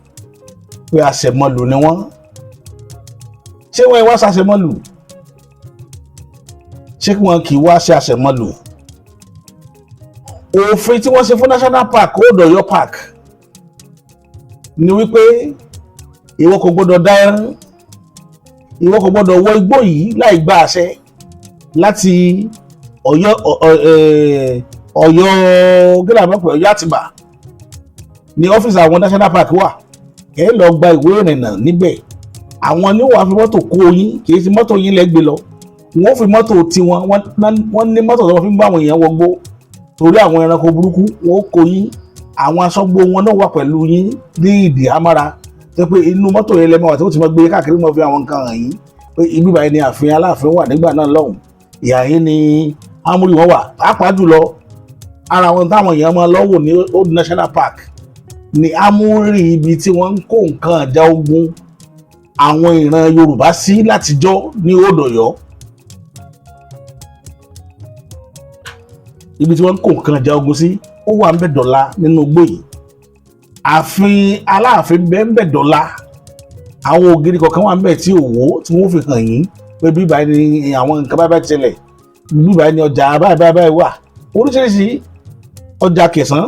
pé àṣẹmọ́lù ni wọ́n. Ṣé wọ́n wá ṣàṣẹmọ́lù? Ṣé kí wọ́n kì í wá ṣe àṣẹmọ́lù? Òfin tí wọ́n ṣe fún National Park Odoyo Park ni wípé ìwọ kò gbọdọ̀ dá ẹran, ìwọ kò gbọdọ̀ wọ igbó yìí láì gba àṣẹ láti Ọ̀yọ́ Àtìbà ní ọ́fíìsì àwọn National Park wà. Ẹ lọ gba ìwé ìrìnnà níbẹ̀. Àwọn ni wọ́n á fi mọ́tò kó yín, kì í ṣe mọ́tò yín lẹ́gbẹ̀ẹ́ lọ. Wọ́n fi mọ́tò tiwọn, wọ́n ní mọ́tò tí wọ́n fi ń bá àwọn èèyàn wọgbó torí àwọn ẹranko burúkú. Wọ́n kó yín, àwọn aṣọ́gbó wọn náà wà pẹ̀lú yín ní ìdí amára tó pé inú mọ́tò yẹn lẹ́mọ̀ wà tí wọ́n ti máa gbé káàkiri, mọ́ fi àwọn nǹkan hàn yín pé ibi báyìí ni ààfin Aláàfin wà nígbà náà lọ́hùn, ìhà yín ni Àmúrí wọn wà. Pàápàá jùlọ ara wọn táwọn èèyàn máa lọ́wọ́ ní Old National Park ni Àmúrí, ibi tí wọ́n ń kó nǹkan àjà ogun àwọn ìran Yorùbá sí látijọ́ ní Odoyo. Ibi tí wọ́n ń kó nǹkan àjà ogun sí ó wà ń bẹ̀ dọ̀la nínú igbó yìí. Ààfin Aláàfin bẹ́ẹ̀ ń bẹ̀ dọ̀la. Àwọn ògiri kọ̀ọ̀kan wà ń bẹ̀ tí òwò tí wọ́n fi hàn yín pé bíbá ni àwọn nǹkan báyìí ti ṣẹlẹ̀, bíbá ni ọjà báyìí wà. Oríṣiríṣi ọjà Kẹsàn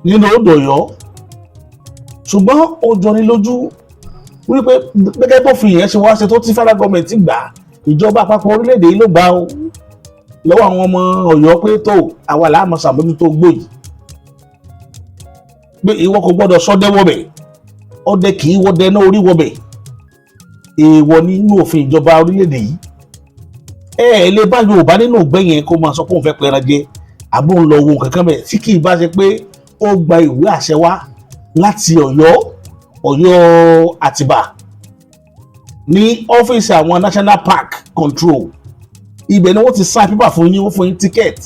nínú Odoyo. Ṣùgbọ́n ó jọni lójú wípé gẹ́gẹ́ bó fi yẹn ṣe wá ṣe tó tí federal government gbà, ìjọba àpapọ̀ orílẹ̀-èdè yìí ló gbà ó lọ́wọ́ àwọn ọmọ Ọ̀yọ́ pé tó àwa làá máa ṣàmójútó gbó yìí. Pé ìwọ kò gbọ́dọ̀ ṣọdẹ wọbẹ̀, ọdẹ kì í wọdẹ náà orí wọbẹ̀. Èèwọ̀ nínú òfin ìjọba orílẹ̀-èdè yìí. Ẹ lè bá Yorùbá nínú ìgbẹ́ yẹn kó máa sọ pé òun fẹ́ pẹran jẹ àbó ń lọ wo nǹkan kan bẹ̀ tí kì í bá ṣe pé ó gba ìwé àṣẹ wá láti Ọ̀yọ́ Àtìbà ní ọ́fíìsì àwọn National Park Control. Ibẹ̀ ni wọ́n ti sign paper fún yín, wọ́n fún yín ticket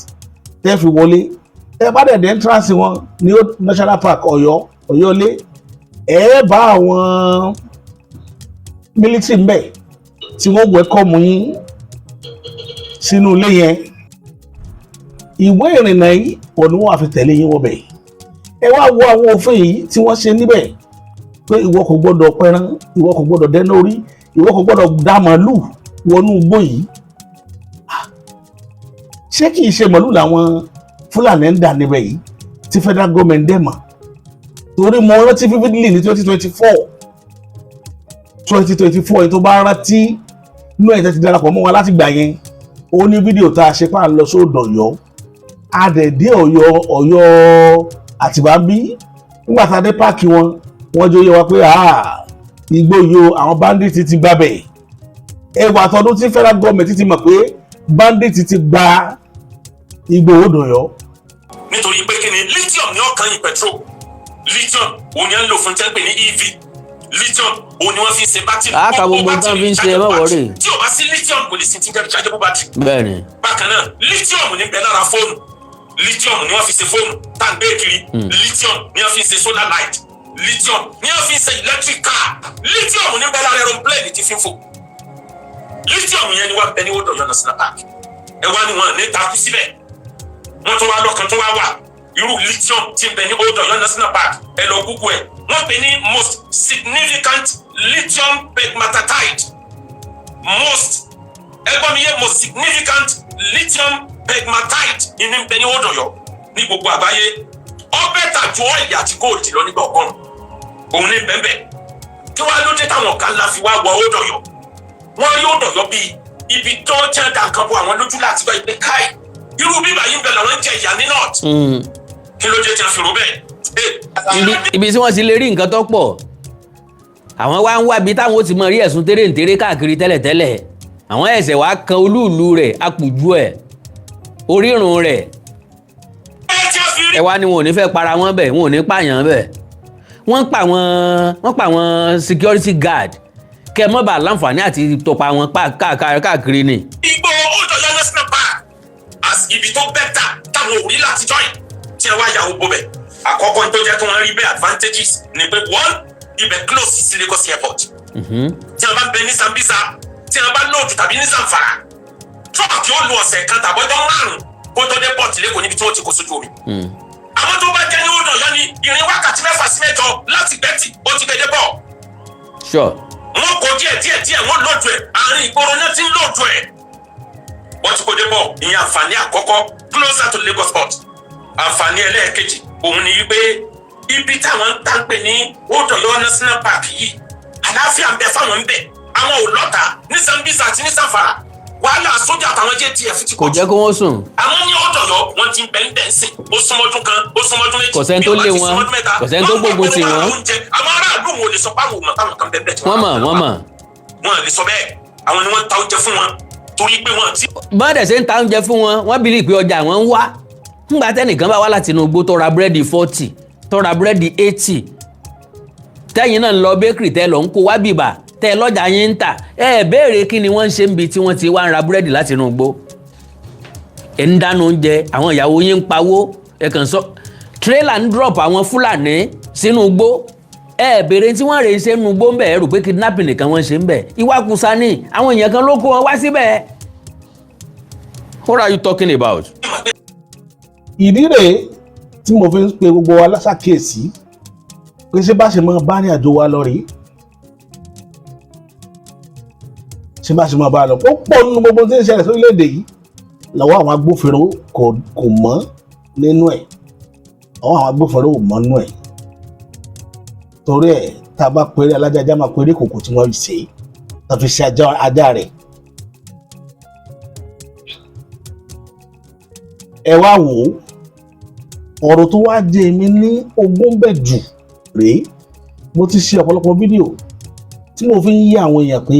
tẹ́ fi wọlé. Ẹ bá dẹ̀ entrance wọn ní National Park Ọ̀yọ́lé, ẹ bá àwọn military mbẹ̀ tí wọ́n welcome yín sínú ilé yẹn. Ìwé ìrìnnà yìí pọ̀ ni wọ́n á fi tẹ̀lé yín wọbẹ̀. Ẹ wá wo àwọn òfin yìí tí wọ́n ṣe níbẹ̀ pé ìwọ kò gbọdọ̀ pẹran, ìwọ kò gbọdọ̀ dẹ́nà orí, ìwọ kò gbọdọ̀ dá màálù wọnú igbó yìí. Ṣé kìí ṣe màálù làwọn Fúlàní ń dà níbẹ̀ yìí tí federal government dẹ̀ mọ̀? Torí mo rántí vividly ní 2024 yìí tó bá rántí inú ẹ̀ tẹ́ ti darapọ̀ mọ́ wa láti gbà yẹn. Ó ní fídíò tá a ṣe pà lọ sódò Ọ̀yọ́, adẹ̀dẹ̀ Ọ̀yọ́ Àtìbà bí nígbà tá a dé páàkì wọ́n jẹ́ oyè wa pé igbó yìí àwọn bandit ti gbà bẹ̀. Ẹwà àtọ́dún tí federal government ti mọ̀ pé bandit ti gba igbó Odoyo. Nítorí pé kí ni lithium ní ọ̀kan yìí petrol, lithium òun ni à ń lò fún tẹ́ńpẹ̀ ní EV, lithium òun ni wọ́n fi ń ṣe bátìrì. Àkà gbogbo nǹkan fi ń ṣe ẹ̀rọ wọ̀rì. Tí o bá sí lithium kò lè sí ti jẹ́ rechargeable battery. Bẹ́ẹ̀ni. Bákan náà lithium ní bẹ lára fóònù, lithium ni wọ́n fi ṣe fóònù tá à ń gbé kiri, lithium ni wọ́n fi ṣe solar light, lithium ni wọ́n fi ṣe electric car, lithium ní bẹ lára aeroplane ti fi ń fò. Lithium yẹn ni wọ́n bẹ ní Odoyo National Park. Ẹ wá ní wọn ní takú síbẹ̀. Wọ́n tún wá lọ́kàn tún wá wà irú lithium tí ń bẹ ní Odoyo National Park. Ẹ lọ Google ẹ̀. Wọ́n pè ní most significant lithium pegmatite. Most ẹgbọ́n mi yé most significant lithium pegmatite ní bẹ ní Odòyọ̀ ní gbogbo àgbáyé ọbẹ̀ tàjú ọ̀yà àti góòdì lọ nígbà ọgọ́rùn òun ní bẹ́ẹ̀ kí wàá ló dé táwọn ọ̀gá ńlá fi wá wọ Odòyọ̀ wọ́n rí Odòyọ̀ bíi ibi tó ń tẹ́ da nǹkan bo àwọn lójú láti gbọ́ ìpè káì irú bíbá yìí ń bẹ làwọn ń jẹ ìyá ní north kí ló dé tí wọ́n fi rò bẹ́ẹ̀. ibi tí wọ́n ti lè rí nǹkan tó pọ̀ àwọn wá ń wá ibi táwọn ó ti mọ rí ẹ̀sùn tẹ́rẹ̀ǹtẹ́rẹ́ káàkiri tẹ́lẹ̀tẹ́lẹ̀ àwọn ẹ̀sẹ̀ wá kan olúùlú rẹ̀ apùjú ẹ̀ orírun rẹ̀ ẹ wá ní wọn ò ní fẹ́ para wọn bẹ̀ wọn ò ní pààyàn bẹ̀ wọ́n pa àwọn security guard kẹ́ mọ́ bá láǹfààní àti tọpa wọn káàkiri ni. Igbó Odòyọ̀ national park as ibi tó bẹ́tà táwọn ò rí látijọ́ yìí tí ẹ wá yà ó bọ̀ bẹ̀ àkọ́kọ́ tó jẹ́ kí wọ́n rí bẹ́ẹ̀ advantages ni pé one ibẹ̀ close sí Lagos airport tí wọ́n bá bẹ ní Sambisa tí wọ́n bá lóòdù tàbí ní Zamfara truck yóò lu ọ̀sẹ̀ kan tàbọ́jọ́ márùn-ún kó tó dé port lẹ́kọ̀ọ́ níbi tí wọ́n ti kó sójú omi. Àwọn tó bá jẹ́ ní Odòyọ̀ ni ìrìn wákàtí 6 sí 8 láti Gbẹ́tì ó ti kéde bọ̀. Wọ́n kó díẹ̀ wọ́n lóòdù ẹ̀ àárín ìgboro náà ti ń lóòdù ẹ̀. Wọ́n ti kó dé bọ̀ ìyẹn àǹfààní àkọ́kọ́ closer to Lagos port. Àǹfààní ẹlẹ́ẹ̀kejì òun ni wípé ibi táwọn ń tà ń pè ní Odòyọ̀ national park yìí àlàáfíà ń bẹ fáwọn ń bẹ àwọn ò lọ́tà ní Sambisa àti ní Zamfara wàhálà sójà àtàwọn JTF ti kò jẹ́ kó wọ́n sùn. àwọn ní Odòyọ̀ wọ́n ti ń bẹ̀ ń sìn ó súnmọ́dún kan ó súnmọ́dún méjì kò sẹ́ni tó lé wọn kò sẹ́ni tó gbógun tì wọ́n. àwọn aráàlú wo lè sọ báwo mọ̀ táwọn kan bẹ́ẹ̀ bẹ́ẹ̀. wọ́n mọ̀. wọ́n lè sọ bẹ́ẹ̀ àwọn ni wọ́n ń ta oúnjẹ fún wọn torí pé wọ́n ti. bọ́dẹ̀ ṣe ń ta oúnjẹ fún wọn wọ́n bìlì pé ọjà wọn ń wá ńgbà tẹ́nìkan bá wá láti inú igbó tó ra búrẹ́dì 40 tó ra búrẹ́dì 80 tẹ́yìn náà ń lọ bakery tẹ́ lọ ń kó wá bìbà tẹ́ lọ́jà yín ń tà béèrè kí ni wọ́n ń ṣe ń bi tí wọ́n ti wá ń ra búrẹ́dì láti inú igbó ẹ̀ ń dáná oúnjẹ àwọn ìyàwó yín ń pawó ẹ̀ kàn sọ tírélà ń drop àwọn Fúlàní sínú igbó béèrè tí wọ́n rè ń ṣe nínú igbó ń bẹ̀ ẹ̀ rò pé kidnapping nìkan wọ́n ṣe ń bẹ̀ ìwakùsà ni àwọn èèyàn kan ló kó wọn wá síbẹ̀. What are you talking about? ìdí rèé tí mo fi ń pe gbogbo wa láṣàkíyèsí pé ṣé bá ṣe máa bá ní àjò wa lọ rí ṣé bá ṣe máa bá a lọ ó pọ̀ nínú gbogbo tí ń ṣẹlẹ̀ sórílẹ̀-èdè yìí lọ́wọ́ àwọn agbófinró kò mọ́ nínú ẹ̀ ọwọ́ àwọn agbófinró ò mọ́ nínú ẹ̀ torí ẹ̀ tá a bá péré alájájá máa péré kòkò tí wọ́n ṣe tá a fi ṣe ajá rẹ̀ ẹ wá wò ó ọ̀rọ̀ tó wá jẹ́ mi ní ogún bẹ̀ jù rèé mo ti ṣe ọ̀pọ̀lọpọ̀ fídíò tí mo fi ń yí àwọn èèyàn pé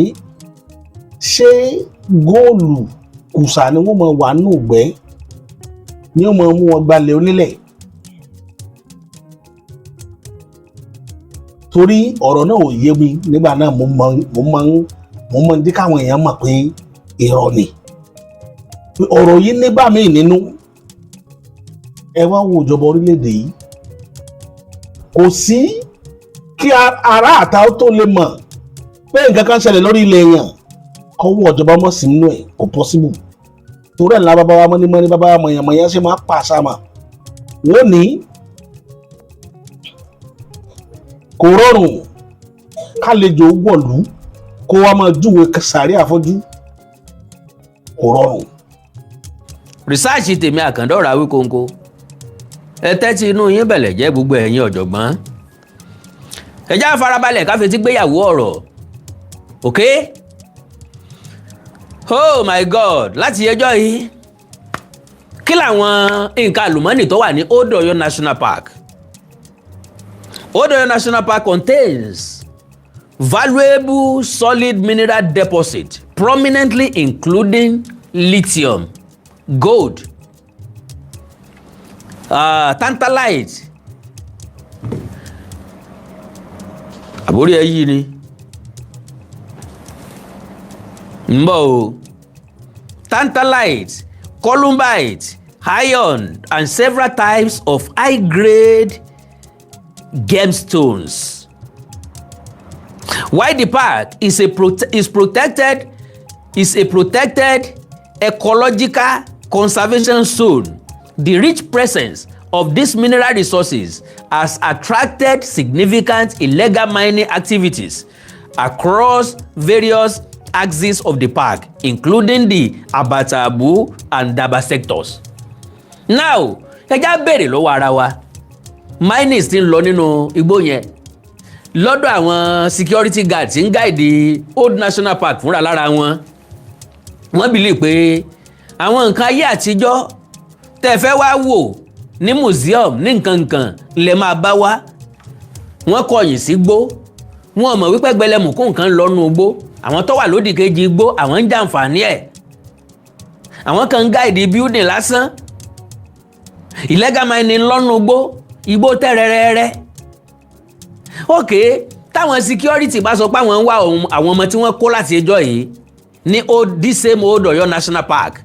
ṣé góòlù kùsà ni wọ́n máa wà nínú ìgbẹ́ ni wọ́n máa mú wọn gbalẹ̀ onílẹ̀ torí ọ̀rọ̀ náà ò yé mi nígbà náà mo máa ń dí káwọn èèyàn mọ̀ pé irọ́ ni ọ̀rọ̀ yìí nígbà míì nínú ẹ wá wo ìjọba orílẹ̀-èdè yìí kò sí kí ará àta ó tó lè mọ̀ pé nǹkan kan ṣẹlẹ̀ lórí ilẹ̀ èèyàn kọ́wọ́ ìjọba mọ̀ sí nínú ẹ̀ kò pọ́síbù torí ẹ̀ ńlá bàbá wa mọ́nímọ́ní bàbá wa mọ̀yànmọ̀yàn ṣe máa pa àṣà mà wọ́n ní kò rọrùn kálejò wọ̀lú kó wá máa júwe sàárẹ̀ àfọ́jú kò rọrùn. rìsáàsì tèmi àkàndọ̀rọ̀ Awíkonko ẹ tẹ́tí inú yín bẹ̀lẹ̀ jẹ́ gbogbo ẹ̀yin ọ̀jọ̀gbọ́n ẹ já farabalẹ̀ ká fetí gbéyàwó ọ̀rọ̀ ok oh my god láti ẹjọ́ yìí kí làwọn nǹkan àlùmọ́nì tó wà ní Odòyọ̀ National Park. Odòyọ̀ National Park contains valuable solid mineral deposit prominently including lithium, gold, tantalite, àbórí ẹ yìí ni ń bọ̀ o, tantalite, columbite, iron and several types of high-grade gemstones. While the park is a protected ecological conservation zone, the rich presence of these mineral resources has attracted significant illegal mining activities across various axis of the park, including the Abatabu and Daba sectors. Now, ẹ já béèrè lọ́wọ́ ara wa, mining ti ń lọ nínú igbó yẹn lọ́dọ̀ àwọn security guard tí ń guide Old National Park fúnra lára wọn. Wọ́n believe pé àwọn nǹkan ayé àtijọ́ tẹ́ fẹ́ wá wò ní museum ní nǹkan lè máa bá wá. Wọ́n kọ̀yìn sí gbó, wọ́n mọ̀ wípé gbẹlẹmùkún nǹkan lọ́nu igbó, àwọn tó wà lódì kejì igbó àwọn ń jàǹfààní ẹ̀, àwọn kan ń guide building lásán. Illegal mining lọ́nu igbó tẹ́rẹ̀rẹ̀rẹ̀. Okay, táwọn security bá sọ pé àwọn ń wá àwọn ọmọ tí wọ́n kó láti ẹjọ́ yìí ní this same Old Ọ̀yọ́ National Park,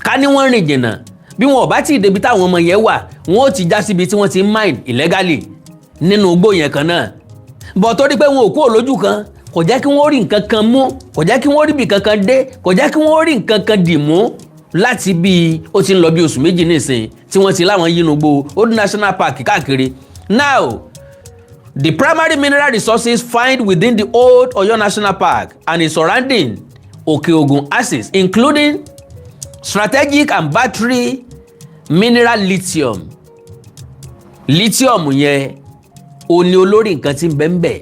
ká ní wọ́n rìn jìnnà bí wọn ò bá tí ì débi táwọn ọmọ yẹn wà, wọn ò ti já síbi tí wọ́n ti ń mine illegally nínú igbó yẹn kan náà. Bọ̀ torí pé wọn ò kúrò lójú kan, kò jẹ́ kí wọ́n rí nǹkan kan mú, kò jẹ́ kí wọ́n rí ibì kankan dé, kò jẹ́ kí wọ́n rí nǹkan kan dì mú láti bí ó ti ń lọ bí oṣù méjì nísìn tí wọ́n ti láwọn yínúgbó Old National Park káàkiri. Now, the primary mineral resources found within the Old Ọ̀yọ́ National Park and its surrounding Òkè Ògùn axis, including strategic and battery mineral lithium. Lithium yẹn ó ní olórí nǹkan tí ń bẹ ń bẹ.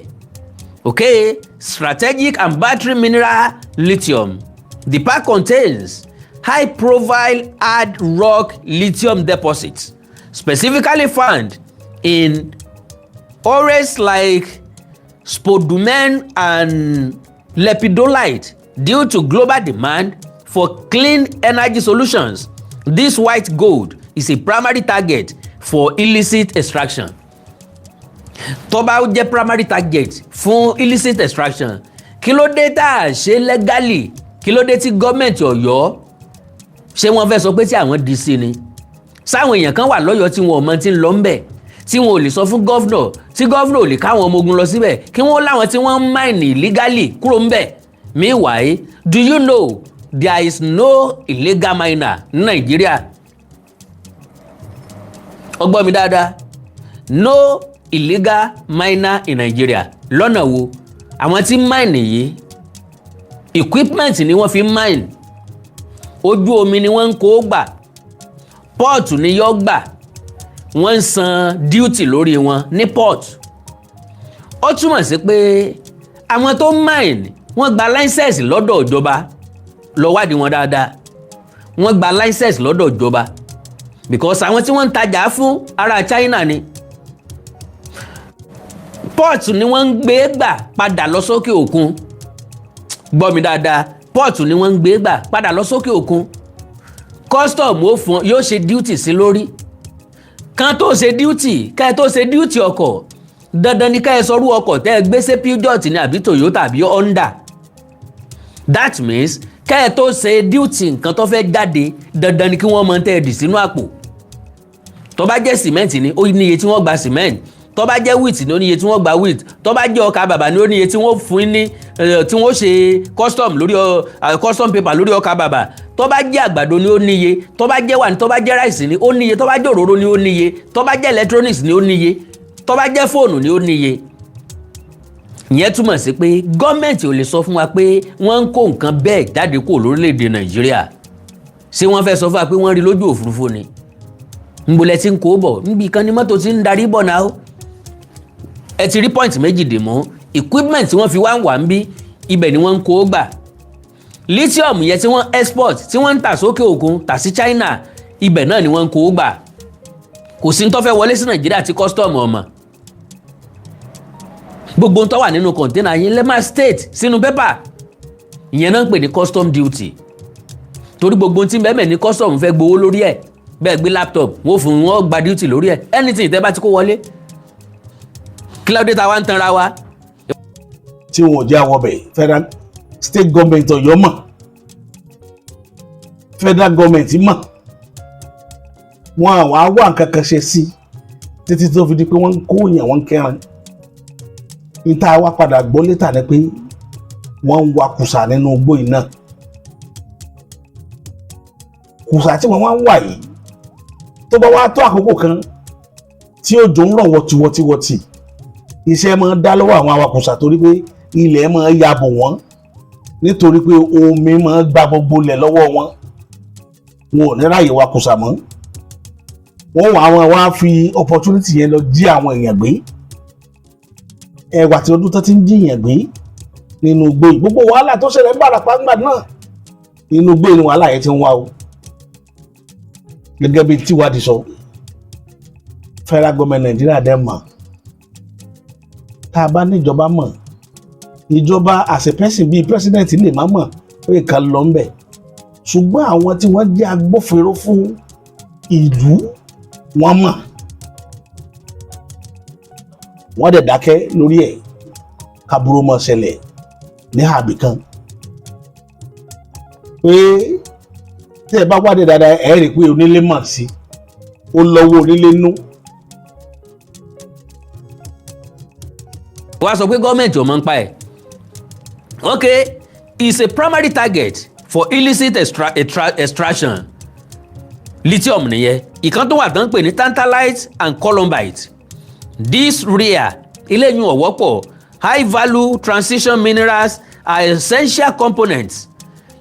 Okay, strategic and battery mineral lithium. The park contains high-profile hard rock lithium deposits, specifically found in ores like spodumene and lepidolite. Due to global demand for clean energy solutions, this white gold is a primary target for illicit extraction. Tó bá jẹ́ primary target fún illicit extraction, kí ló dé tá a ṣe legally? Kí ló dé tí gọ́ọ̀mẹ̀ntì Ọ̀yọ́ ṣé wọ́n fẹ́ sọ pé tí àwọn di sí ni? Sáwọn èèyàn kan wà lọ́yọ̀ọ́ tí wọn ò mọ tí ń lọ ń bẹ̀, tí wọn ò lè sọ fún gọ́vnọ̀, tí gọ́vnọ̀ ò lè káwọn ọmọ ogun lọ síbẹ̀ kí wọ́n láwọn tí wọ́n ń mine illegally kúrò ń bẹ̀. Meanwhile, do you know there is no illegal miner ní Nàìjíríà? Ọgbọ́n mi dáadáa, no illegal miner in Nigeria. Lọ́nà wo? Àwọn tí mine yìí equipment ni wọ́n fi mine, ojú omi ni wọ́n ń kó gbà, port ni yọ́ gbà, wọ́n ń san duty lórí wọn ní port. Ó túmọ̀ sí pé àwọn tó mine wọ́n gba license lọ́dọ̀ ìjọba. Lọ wádìí wọn dáadáa, wọ́n gba license lọ́dọ̀ ìjọba because àwọn tí wọ́n ń tajà fún ará China ni. Port ni wọ́n ń gbé gbà padà lọ sókè òkun. Gbọ́ mi dáadáa, port ni wọ́n ń gbé gbà padà lọ sókè òkun. Custom yóò ṣe duty sí lórí. Kan tó ṣe duty, ká ẹ tó ṣe duty ọkọ̀, dandan ni ká ẹ sọrú ọkọ̀ tẹ́ ẹ gbé ṣe Peugeot ni àbí Toyota àbí Honda. That means ká ẹ tó ṣe duty nǹkan tó fẹ́ jáde, dandan ni kí wọ́n mọ tẹ́ ẹ dì sínú àpò. Tó bá jẹ́ cement ni ó ní iye tí wọ́n gba cement, tó bá jẹ́ wheat ni ó ní iye tí wọ́n gba wheat, tó bá jẹ́ ọkà bàbà ni ó ní iye tí wọ́n fún ní tí wọ́n ṣe custom lórí custom paper lórí ọkà bàbà, tó bá jẹ́ àgbàdo ni ó ní iye, tó bá jẹ́ wà ní, tó bá jẹ́ rice ni ó ní iye, tó bá jẹ́ òróró ni ó ní iye, tó bá jẹ́ electronics ni ó ní iye, tó bá jẹ́ fóònù ni ó ní iye. Ìyẹn túmọ̀ sí pé gọ́ọ̀mẹ̀ntì ò lè sọ fún wa pé wọ́n ń kó nǹkan bẹ́ẹ̀ jáde kúrò lórílẹ̀‐èdè Nàìjíríà. Ṣé wọ́n fẹ́ sọ fún wa pé wọ́n rí lójú òfurufú ni? Nbolẹ̀ tí ń kó bọ̀ níbi kan ni mọ́tò ti ń darí bọ̀ náà. Ẹ ti rí point méjì dì mú, equipment tí wọ́n fi wá ń wà ń bí, ibẹ̀ ni wọ́n ń kó gbà. Lithium yẹn tí wọ́n export, tí wọ́n ń tà sókè òkun, tà sí China, ibẹ̀ náà ni wọ́n ń kó gbà. Kò sí ń tó fẹ́ wọlé sí Nàìjíríà tí custom ọmọ. Gbogbo ń tó wà nínú container yẹn lẹ́ máa state sínú paper. Ìyẹn náà ń pè ní custom duty. Torí gbogbo tí bẹ́ẹ̀ ní custom fẹ́ gbowó lórí ẹ̀, bẹ́ẹ̀ gbé laptop wọ́n fún wọn gba duty lórí ẹ̀, anything tẹ́ bá ti kó wọlé. Cloud ta wá ń tanra wa. Tí wọn ò jẹ́ àwọn ọbẹ̀ federal state government Ọ̀yọ́ mọ̀, federal government mọ̀, wọn àwọn awọ nǹkan kan ṣe sí títí tó fi di pé wọ́n ń kó yẹn wọ́n ń kẹran. Níta wá padà gbọ́ létà ni pé wọ́n ń wa kùsà nínú igbó yìí náà. Kùsà tí wọ́n wá ń wà yìí tó bá wá tó àkókò kan tí òjò ń rọ̀ wọ̀tíwọ̀tíwọ̀tí, iṣẹ́ máa ń dá lọ́wọ́ àwọn awakùsà torí pé ilẹ̀ máa ń yabò wọ́n. nítorí pé omi máa ń gba gbogbo ilẹ̀ lọ́wọ́ wọn ò ní ráyè wa kùsà mọ́ wọ́n wá fi opportunity yẹn lọ jí àwọn èèyàn gbé ẹwà tí ọdún tó ti ń jí èèyàn gbé nínú igbó yìí gbogbo wàhálà tó ṣẹlẹ̀ ń Ìbàràpá ńgbà náà nínú igbó yìí ni wàhálà yẹn ti ń wá o gẹ́gẹ́ bí tíwádìí sọ federal government Nàìjíríà dẹ́ mọ̀ tá a bá ní ìjọba mọ̀ ìjọba as a person bíi president lè má mọ̀ pé kan lọ ń bẹ̀ ṣùgbọ́n àwọn tí wọ́n jẹ́ agbófinró fún ìlú wọ́n mọ̀ wọ́n dẹ̀ dákẹ́ lórí ẹ̀ kábúrò mọ́ ṣẹlẹ̀ ní àbí kan pé tí ẹ bá wádìí dáadáa ẹ rí i pé onílé mọ̀ sí ó lọ́wọ́ onílé nú. wàá sọ pé gọ́ọ̀mẹ̀ntì ò mọ̀ ń pa ẹ̀. Okay, is a primary target for illicit extraction. Lithium nìyẹn. Ìkan tó wà tán pè ní tantalite and columbite. These rare eléyìí ò wọ́pọ̀ high value transition minerals are essential components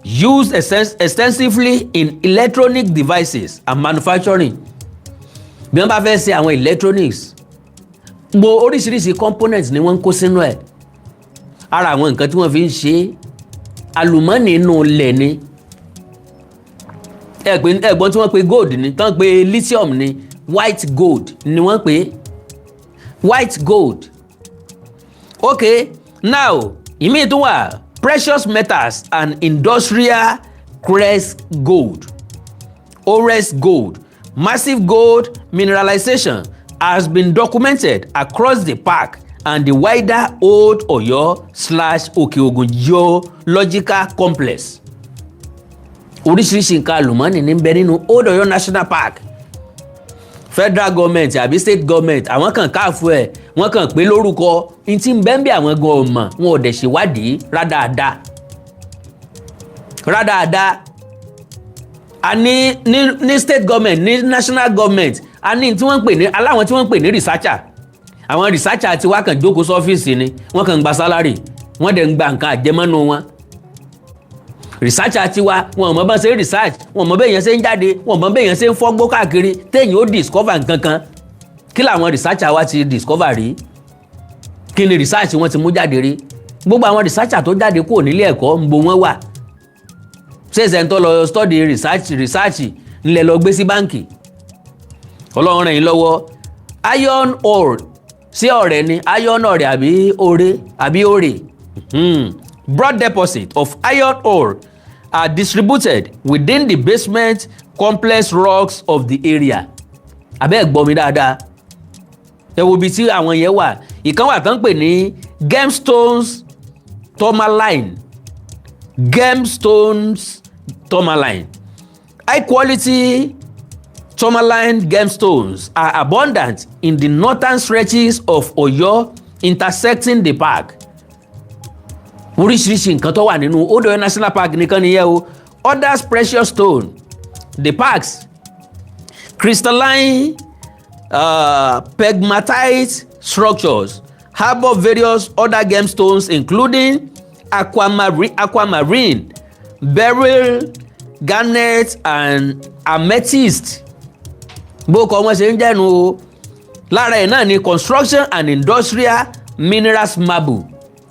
used extensively in electronic devices and manufacturing. Bí wọ́n bá fẹ́ ṣe àwọn electronics gbogbo oríṣiríṣi components ni wọ́n ń kó sínú ẹ̀. Ara àwọn nǹkan tí wọ́n fi ń ṣe àlùmọ́ọ́nì inú ilẹ̀ ni ẹ̀gbọ́n tí wọ́n pe gold ni tán pe lithium ni white gold ni wọ́n pe white gold. Okay, now ìmíì tún wà precious metals and industrial crest gold ores gold massive gold mineralization has been documented across the park and the wider Old Oyo/Òkè Ògùn geological complex. Oríṣiríṣi nǹkan àlùmọ́ọ́nì ní bẹ nínú Old Oyo National Park. Federal government àbí state government àwọn kan káàfù ẹ̀ wọ́n kàn pé lórúkọ ní tí ń bẹ ń bí àwọn gan ọmọ wọn ò dẹ̀ ṣèwádìí rádáadáa. A ní state government ní national government a ní tí wọ́n ń pè ní aláwọn tí wọ́n ń pè ní researcher. Àwọn researcher ti wá kàn jókòó sọ́fíìsì ni wọ́n kàn ń gba salary wọ́n dẹ̀ ń gba nǹkan àjẹmọ́nú wọn. Researcher ti wá wọn ò mọ bá ṣe research wọn ò mọ bẹ́ẹ̀ yẹn ṣe ń jáde wọn ò mọ bẹ́ẹ̀ yẹn ṣe ń fọ́gbó káàkiri téèyàn ó discover nǹkan kan. Kí làwọn researcher wa ti discover rí? Kí ni research wọn ti mú jáde rí? Gbogbo àwọn researcher tó jáde kúrò nílé ẹ̀kọ́ ń bo wọn wà. Ṣé ìṣẹ̀ntọ́ lọ study research ńlẹ̀ lọ gbé sí báǹkì? Ọlọ́run ràn yín lọ́wọ́. Iron ore sí ọ̀rẹ́ ni iron ore àbí ore. Broad deposit of iron ore are distributed within the basement complex rocks of the area. Abẹ́ gbọ́ mi dáadáa. Ẹ wo ibi tí àwọn yẹn wà. Ìkan wà tán pè ní gemstones tourmaline. High quality tourmaline gemstones are abundant in the northern stretches of Oyo intersecting the park. Oríṣiríṣi nǹkan tó wà nínú Old Oyo National Park nìkan nìyẹn o. Others precious stone. The park's crystalline pegmatite structures harbor various other gemstones including aquamarine, beryl, garnet and amethyst. Bókọ wọn ṣe ń jẹ́nu o. Lára ẹ̀ náà ni construction and industrial minerals marble.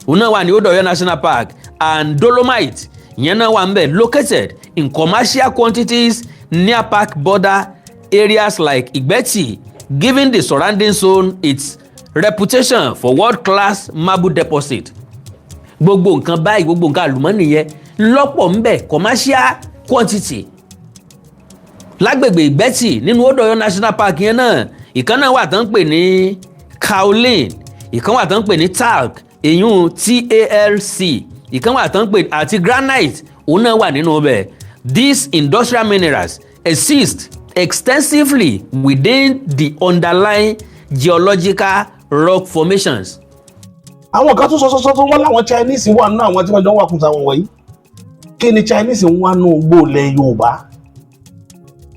Òun náà wà ní Old Oyo National Park and dolomite. Ìyẹn náà wà ń bẹ̀ located in commercial quantities near park border areas like Igbeti, giving the surrounding zone its reputation for world-class marble deposit. Gbogbo nǹkan báyìí gbogbo nǹkan àlùmọ́ọ́nì yẹn lọ́pọ̀ ń bẹ̀ commercial quantity. Lágbègbè Igbeti nínú Old Oyo National Park yẹn náà ìkan náà wà tán pè ní kaolin, ìkan wà tán pè ní talc èyún TALC, ìkan wà tán pè àti granite òun náà wà nínú ọbẹ̀. These industrial minerals exist extensively within the underlying geological rock formations. Àwọn kan tó sọ tó wọ́n láwọn Chinese wà nínú àwọn tí wọ́n jọ ń wà kùsà wọn wọ̀nyí. Kí ni Chinese ń wá nù gbó ilẹ̀ Yorùbá?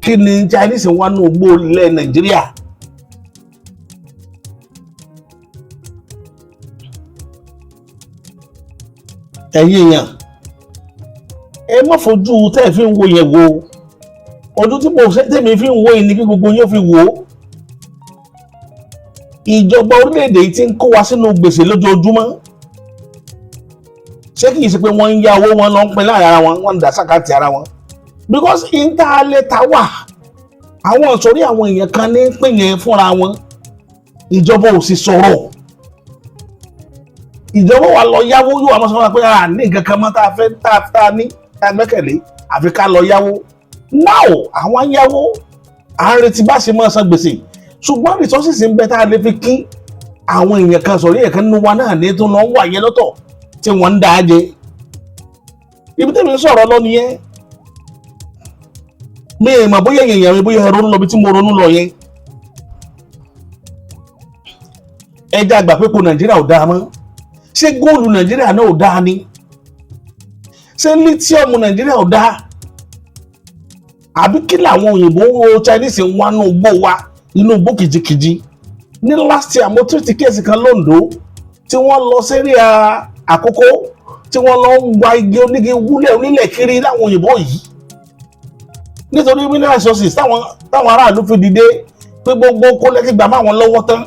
Kí ni Chinese ń wá nù gbó ilẹ̀ Nàìjíríà? Ẹ̀yin èèyàn ẹ má fojú tẹ́ ẹ fi ń wo yẹn wo ojú tí tèmi fi ń wo yìí ni kí gbogbo yín fi wò ó. Ìjọba orílẹ̀-èdè yìí ti ń kó wa sínú gbèsè lójoojúmọ́. Ṣé kìí ṣe pé wọ́n ń yá owó wọn lọ ń pín láàrin ara wọn, wọ́n ń dá sàkáàtì ara wọn? Because ìntàlẹ́ta wà àwọn ìsọ̀rí àwọn èèyàn kan ní pín yẹn fúnra wọn. Ìjọba ò sì sọ̀rọ̀. Ìjọba wa lọ yáwó yóò wá mọ́ pé a ní nǹkan kan mọ́ tá a fẹ́ tá a ní tá a gbẹ́kẹ̀lé àfi ká lọ yáwó. Now àwọn yáwó à ń retí bá ṣe máa san gbèsè ṣùgbọ́n resources ń bẹ tá a lè fi kí àwọn èèyàn kan sọ̀rí ẹ̀kan nínú wa náà ní tó lọ ń wà yẹn lọ́tọ̀ tí wọ́n ń dá a jẹ. Ibi tẹ́mi ń sọ̀rọ̀ lọ nìyẹn. Mi ì mọ̀ bóyá èèyàn mi bóyá ronú lọ bí tí mo ronú lọ yẹn. Ẹja àgbà pé kò Nàìjíríà ò dáa mọ́. Ṣé góòlù Nàìjíríà náà ò dáa ni? Ṣé lítíọ̀mù Nàìjíríà ò dáa? Àbí kí làwọn òyìnbó wo Chinese ń wá nínú igbó wa nínú igbó kìjikìji? Ní last year mo treat kéèsì kan l'Ondo tí wọ́n lọ sérí Àkókó tí wọ́n lọ ń wa igi onígi wúlẹ̀ onílẹ̀ kiri láwọn òyìnbó yìí. Nítorí mineral resources táwọn aráàlú fi dìde pé gbogbo kó lẹ́kí gbà máa wọn lọ́wọ́ tán.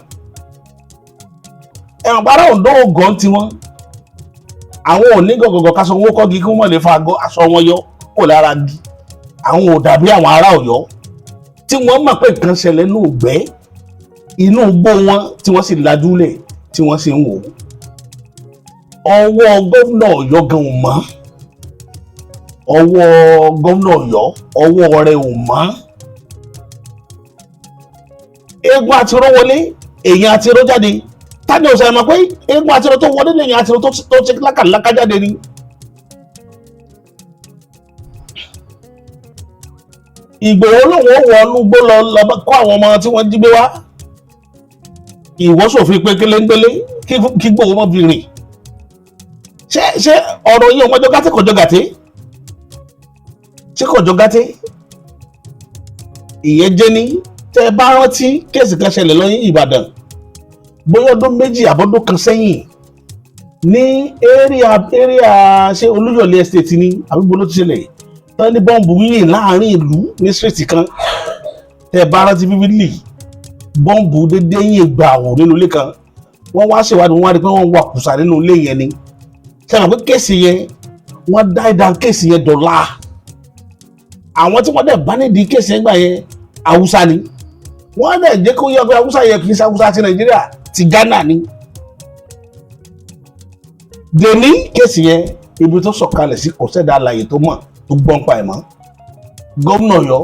Ẹ̀wọ̀n bára Ondo ògàn tiwọn. Àwọn ò ní gọ̀gọ̀gọ̀ ká sọ owó kọ́gi kí wọ́n lè fa aṣọ wọn yọ kó lára gi. Àwọn ò dàbí àwọn ará Ọ̀yọ́ tí wọ́n mọ̀ pé nǹkan ṣẹlẹ̀ ní ògbẹ́ inú igbó wọn tí wọ́n sì lajúlẹ̀ tí wọ́n sì ń wò. Ọwọ́ gómìnà Ọ̀yọ́ gan ò mọ́. Ọwọ́ gómìnà Ọ̀yọ́ ọwọ́ rẹ̀ ò mọ́. Eégún àtiró wọlé èèyàn àtiró jáde. Tani ò sọ mọ̀ pé eégún àtiró tó wọlé lẹ́yìn àtiró tó ṣe lákàlákà jáde ni. Ìgbòho lòun ó wọnú gbó lọ kó àwọn ọmọ tí wọ́n jí gbé wá. Ìwọ ṣòfin pé kéléńgbélé kí Ìgbòho mọ́ fi rìn. Ṣé ọ̀rọ̀ yìí ọmọdé gàtẹ́ kọjọ́ gàtẹ́? Ṣé kọjọ́ gàtẹ́? Ìyẹn jẹ́ ní tẹ́ bá rántí kéèsì kan ṣẹlẹ̀ lọ́yìn Ìbàdàn bóyá ọdún méjì àbọ̀dún kan sẹ́yìn ní area ṣé Olúyọ̀lé estate ni àbí bó ló ti ṣẹlẹ̀ tán ní bọ́ǹbù yìnyín láàrin ìlú ní street kan tẹ́ bá rántí vividly bọ́ǹbù dédé yìn gbààwò nínú ilé kan wọ́n wá ṣèwádìí wọ́n wá rí pé wọ́n wà kùsà nínú ilé yẹn ni sẹ́wọ̀n pé kéèsì yẹn wọ́n dá ìdá kéèsì yẹn dọ̀la àwọn tí wọ́n dẹ̀ bá nídìí kéèsì yẹn gbà yẹn Haúsá ni wọ́n dẹ̀ jẹ́ kó yẹ pé Haúsá yẹn kì í ṣe Haúsá ti Nàìjíríà ti Ghana ni. Dèní kéèsì yẹn ibi tó sọ̀kalẹ̀ sí kò sẹ́dá àlàyé tó mọ̀ tó gbọ́n pa ẹ̀ mọ́. Gómìnà Ọ̀yọ́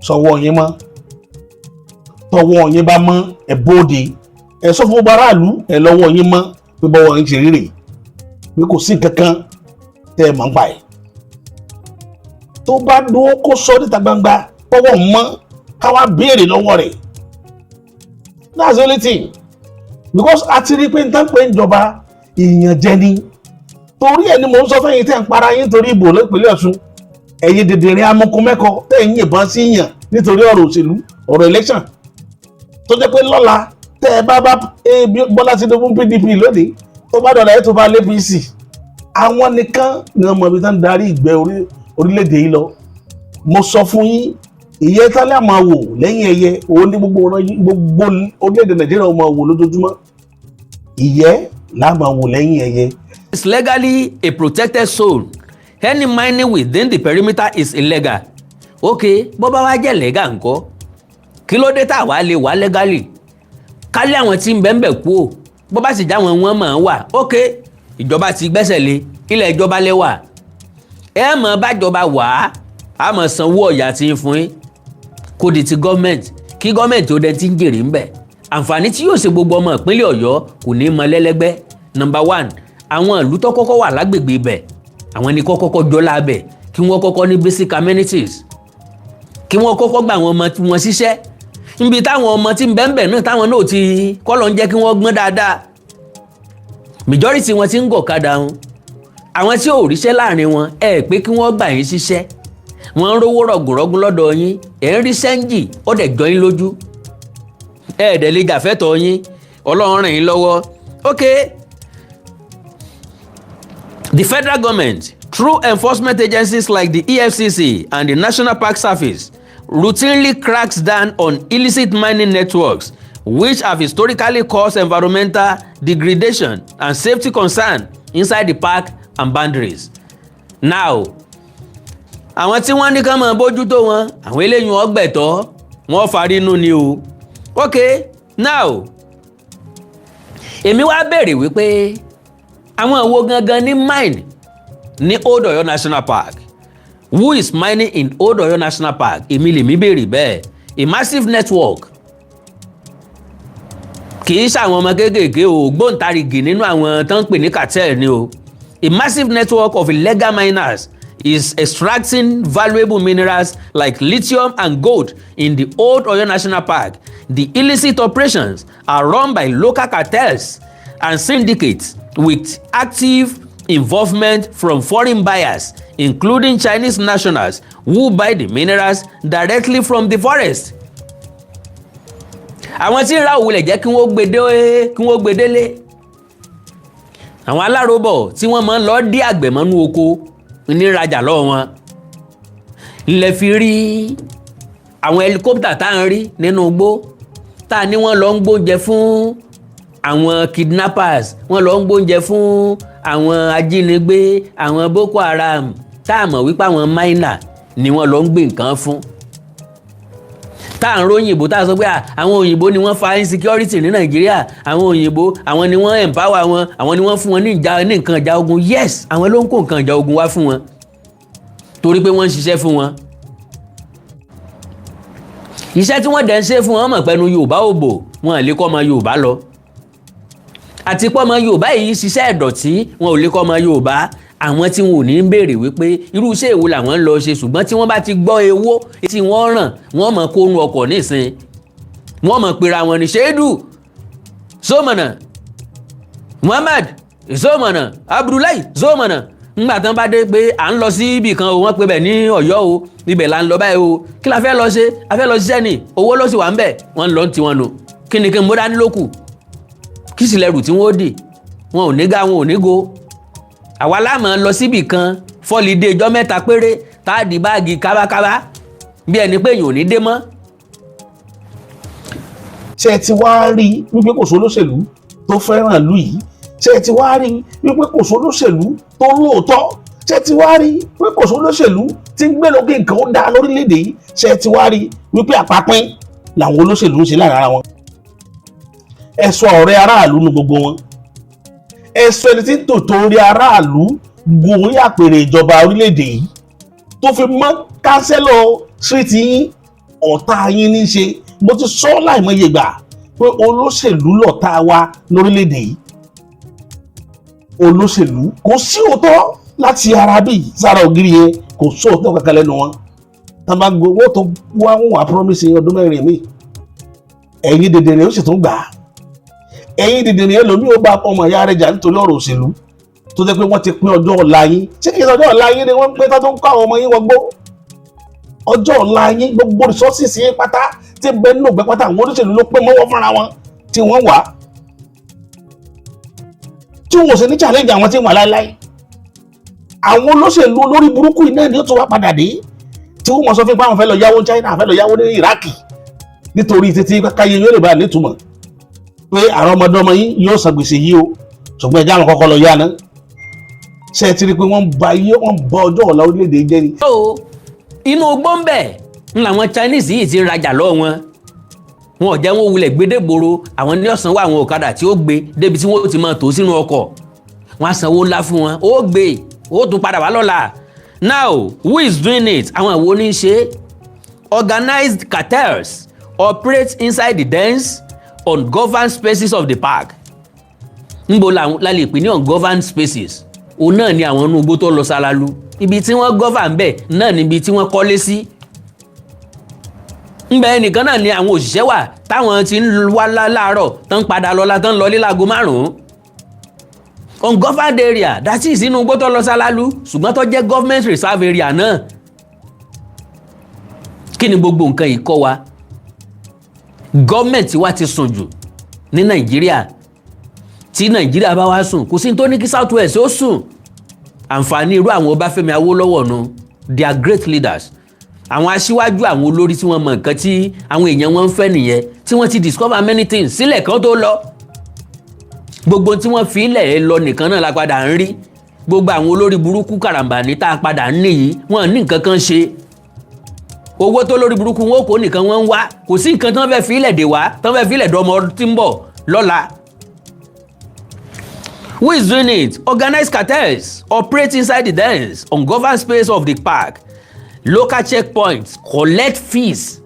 sọ̀wọ́ yín mọ́ tọwọ́ yín bá mọ́ ẹ̀ bóde ẹ̀ sọ fún aráàlú ẹ̀ lọ́wọ́ yín mọ́ pé bọ́wọ́ yín ṣe rírè pé kò sí kankan tẹ́ ẹ mọ̀ ń pa ẹ̀. Tó bá dúró kó sọ níta gbangba pọ́wọ́ mọ́ káwá béèrè lọ́wọ́ rẹ̀. That's the only thing. Because a ti rí pé n tán pé ìjọba ìyànjẹ ni. Torí ẹ̀ ni mò ń sọ fẹ́yìn tẹ́ ń para yín torí ìbò lẹ́pẹ̀lẹ́ Ọ̀ṣun. Ẹ̀yin dèdèrè amọ̀kun mẹ́kọ tẹ́ ń yìnbọn sí yàn nítorí ọ̀rọ̀ òṣèlú ọ̀rọ̀ election. Tó jẹ́ pé lọ́la tẹ́ ẹ bá Bọ́lá Tinubu PDP lónìí tó bá dọ̀la ẹ̀ tó bá lé APC. Àwọn nìkan ni wọ́n mọ̀ bí tán darí ìgbẹ́ orílẹ̀-èdè yìí lọ. Mo sọ fún yín ìyẹ́ tálẹ́ máa wò lẹ́yìn ẹyẹ òun ní gbogbo orílẹ̀-èdè Nàìjíríà máa wò lójoojúmọ́ ìyẹ́ là máa wò lẹ́yìn ẹyẹ. It's legally a protected zone. Any mining within the perimeter is illegal. Okay, bó bá wá jẹ́ legal ńkọ́ kí ló dé tá a wá lè wá legally kálí àwọn tí ń bẹ́ẹ̀ kú o bó bá sì já wọn máa ń wà okay ìjọba ti gbẹ́sẹ̀ lé ilẹ̀ ìjọba lẹ́wà ẹ mọ̀ bájọba wà á mọ̀ sanwó ọ̀yà tí ń fún yín kó di ti gọ́ọ̀mẹ̀ntì kí gọ́ọ̀mẹ̀ntì ó dẹ ti ń jèrè ń bẹ̀ àǹfààní tí yóò ṣe gbogbo ọmọ ìpínlẹ̀ Ọ̀yọ́ kò ní mọ lẹ́lẹ́gbẹ́. Number 1 àwọn ìlú tó kọ́kọ́ wà lágbègbè ibẹ̀ àwọn ni kọ́kọ́ jọ lábẹ̀ kí wọ́n kọ́kọ́ ní basic amenities kí wọ́n kọ́kọ́ gba àwọn ọmọ wọn ṣiṣẹ́ níbi táwọn ọmọ tí ń bẹ́ẹ̀ náà táwọn náà ti kọ́lọ̀ ń jẹ́ kí wọ́n gbọ́n dáadáa majority wọn ti ń gọ̀kadà wọn àwọn tí ò ríṣẹ́ láàrin wọn pé kí wọ́n gbà yín ṣiṣẹ́ wọ́n ń rówó rọ̀gùnrọ̀gùn lọ́dọ̀ yín ń rí sẹ́ńjì ó dẹ̀ jọ yín lójú dẹ̀ lè jàfẹ́tọ̀ yín Ọlọ́run ràn yín lọ́wọ́. Okay, the federal government Through enforcement agencies like the EFCC and the National Park Service routinely cracks down on illicit mining networks which have historically caused environmental degradation and safety concern inside the park and boundaries. Now, àwọn tí wọ́n ní ká máa bójútó wọn, àwọn eléyìí ọgbẹ̀tọ́, wọ́n farínú ni o. Okay, now, èmi wá béèrè wípé àwọn wo gangan ní mine ní Old Oyo National Park? Who is mining in Old Oyo National Park? Èmi lèmi béèrè bẹ́ẹ̀. A massive network. Kì í ṣàwọn ọmọ kéékèèké o, gbóǹtarìgì nínú àwọn tó ń pè ní cartel ni o. A massive network of illegal miners is extracting valuable minerals like lithium and gold in the Old Oyo National Park. The illicit operations are run by local cartels and syndicates with active involvement from foreign buyers, including Chinese nationals who buy the minerals directly from the forest. Àwọn tí ń ra òwúlẹ̀ jẹ́ kí wọ́n gbedele. Àwọn aláròbọ̀ tí wọ́n máa ń lọ dí àgbẹ̀ mọ́nú oko ní rajà lọ́wọ́ wọn. Ilẹ̀ fi rí àwọn helicopter tá à ń rí nínú igbó tá a ní wọ́n lọ ń gbóúnjẹ fún àwọn kidnappers, wọ́n lọ ń gbóúnjẹ fún àwọn ajínigbé, àwọn Boko Haram tá a mọ̀ wípé àwọn miner ni wọ́n lọ ń gbé nǹkan fún. Tá à ń ròyìnbó tá a sọ pé àwọn òyìnbó ni wọ́n fa insecurity ní Nàìjíríà, àwọn òyìnbó àwọn ni wọ́n empower wọn, àwọn ni wọ́n fún wọn ní nǹkan ìjà ogun. Yes, àwọn ló ń kó nǹkan ìjà ogun wá fún wọn torí pé wọ́n ń ṣiṣẹ́ fún wọn. Iṣẹ́ tí wọ́n dẹ̀ ń ṣe fún wọn mọ̀ pẹ́nu Yorùbá ò bò, wọn ò lè kọ́ ọmọ Yorùbá lọ. Àti pé ọmọ Yorùbá yìí ṣiṣẹ́ ìdọ̀tí, wọn ò lè kọ́ ọmọ Yorùbá. Àwọn tí wọn ò ní ń béèrè wípé irú iṣẹ́ èwo làwọn ń lọ ṣe, ṣùgbọ́n tí wọ́n bá ti gbọ́ ewó tí wọ́n ràn, wọ́n mọ̀ kó nu ọkọ̀ nísìn, wọ́n mọ̀ pera wọn ní Ṣéédù Zomana, Muhammad Zomana, Abdullahi Zomana. Ńgbà tán bá dé pé à ń lọ sí ibì kan o, wọ́n pe bẹ̀ ní Ọ̀yọ́ o, ibẹ̀ là ń lọ báyìí o, kí la fẹ́ lọ ṣe? A fẹ́ lọ ṣiṣẹ́ ni, owó ló sì wà ń bẹ̀, wọ́n ń lọ ti wọn nù. Kí ni kí n mú dání lókù? Kí sì lẹ́rù tí wọ́n ó dì? Wọn ò ní ga, wọn ò ní go. Àwa láàmú lọ síbì kan fọ́lídé ọjọ́ 3 péré tá a di báàgì kábákábá bí ẹni pé èèyàn ò ní dé mọ́. Ṣé ẹ ti wá rí wípé kò sólóṣèlú tó fẹ́ràn ìlú yìí? Ṣé ẹ ti wá rí wípé kò sólóṣèlú tó lóòótọ́? Ṣé ẹ ti wá rí wípé kò sólóṣèlú tí ń gbé lókè nǹkan ó dáa lórílẹ̀‐èdè yìí? Ṣé ẹ ti wá rí wípé àpapín làwọn olóṣèlú ń ṣe láàrin ara wọn? Ẹ sọ ọ̀rẹ́ aráàlú nu gbogbo wọn. Ẹ sọ ẹni tí ń tò torí aráàlú gun orí àpèrè ìjọba orílẹ̀‐èdè yìí tó fi mọ́ kánsẹ́lọ̀ síríìtì yín ọ̀tá yín ní í ṣe. Mo ti sọ láìmọye gbà pé olóṣèlú lọ̀tá wa lórílẹ̀‐èdè yìí. Olóṣèlú kò sí òótọ́ láti ara bíi sára ògiri yẹn, kò sí òótọ́ kankan lẹ́nu wọn. Tàbá gbowó tó wá ń wà promise ọdún 4 mi, ẹ̀yin dèdè rẹ̀ ó sì tún gbà á. Ẹ̀yin dèdè rẹ̀ lómi ó bá ọmọ ìyá rẹ̀ jà nítorí ọ̀rọ̀ òṣèlú tó jẹ́ pé wọ́n ti pín ọjọ́ ọ̀la yín. Ṣé kí ọjọ́ ọ̀la yín ni wọ́n ń pín tó ń kọ́ àwọn ọmọ yín wọgbó? Ọjọ́ ọ̀la yín, gbogbo resources yín pátá tí bẹ́ẹ̀ nínú ògbẹ́ pátá àwọn olóṣèlú ló pín mọ́wọ́ fúnra wọn tí wọ́n wà. Tí wọn ò sì ní challenge àwọn tí wọ́n wà láéláé. Àwọn olóṣèlú olórí burúkú yìí náà ni ó tún wá padà dé tí wọ́n mọ̀ sọ fún pé àwọn fẹ́ lọ yáwó China, fẹ́ lọ yáwó ní Iraq nítorí títí káyé yóò lè bá nítumọ̀ pé àwọn ọmọdé ọmọ yín yóò san gbèsè yìí o, ṣùgbọ́n ẹja àwọn kọ́kọ́ lọ yá ná. Ṣé ẹ ti rí i pé wọ́n ba ọjọ́ ọ̀la orílẹ̀-èdè jẹ́ ni? Inú ogbó ń bẹ̀ ń làwọn Chinese yìí ti ń rajà lọ́wọ́ wọn. Wọn ò jẹ́ wọn wulẹ̀ gbédègboro, àwọn ní ọ̀sán wà àwọn ọ̀kadà tí ó gbé débi tí wọ́n ti máa tò sínú ọkọ̀. Wọ́n á sanwó ńlá fún wọn, ó gbé, ó tún padà wá lọ́la. Now, who is doing it? Àwọn ìwo ní í ṣe? Organized cartels operate inside the dense ungoverned spaces of the park. Níbo la lè pè ní ungoverned spaces? Òun náà ni àwọn inú igbó tó lọ sálálu. Ibi tí wọ́n govern bẹ́ẹ̀ náà níbi tí wọ́n kọ́lé sí. Ńbẹ̀ nìkan náà ni àwọn òṣìṣẹ́ wà táwọn ti ń wá láàárọ̀ tán padà lọ́la tán lọ láago 5. Ungoverned area, that is inú igbó tó lọ sálálu ṣùgbọ́n tó jẹ́ government reserve area náà. Kí ni gbogbo nǹkan yìí kọ́ wa? Gọ́ọ̀mẹ̀ntì wa ti sùn jù ní Nàìjíríà. Tí Nàìjíríà bá wá sùn, kò sí tó ní kí South West ó sùn. àǹfààní irú àwọn Ọbáfẹ́mi Awólọ́wọ̀ nu, they are great leaders. Àwọn aṣíwájú, àwọn olórí tí wọ́n mọ nǹkan tí àwọn èèyàn wọn ń fẹ́ nìyẹn, tí wọ́n ti discover many things sílẹ̀ kan tó lọ. Gbogbo tí wọ́n fi ilẹ̀ lọ nìkan náà la padà ń rí. Gbogbo àwọn olórí burúkú karambani tá a padà ń níyì, wọ́n ní nǹkan kan ṣe. Owó tó lórí burúkú wọn kò nìkan wọ́n ń wá, kò sí nǹkan tí wọ́n fẹ́ fi ilẹ̀ dè wá, tí wọ́n fẹ́ fi ilẹ̀ dọ́mọ tí ń bọ̀ lọ́la. Who is doing it? Organized cartels operate inside the dens, ungoverned space of the park. Local checkpoints collect fees.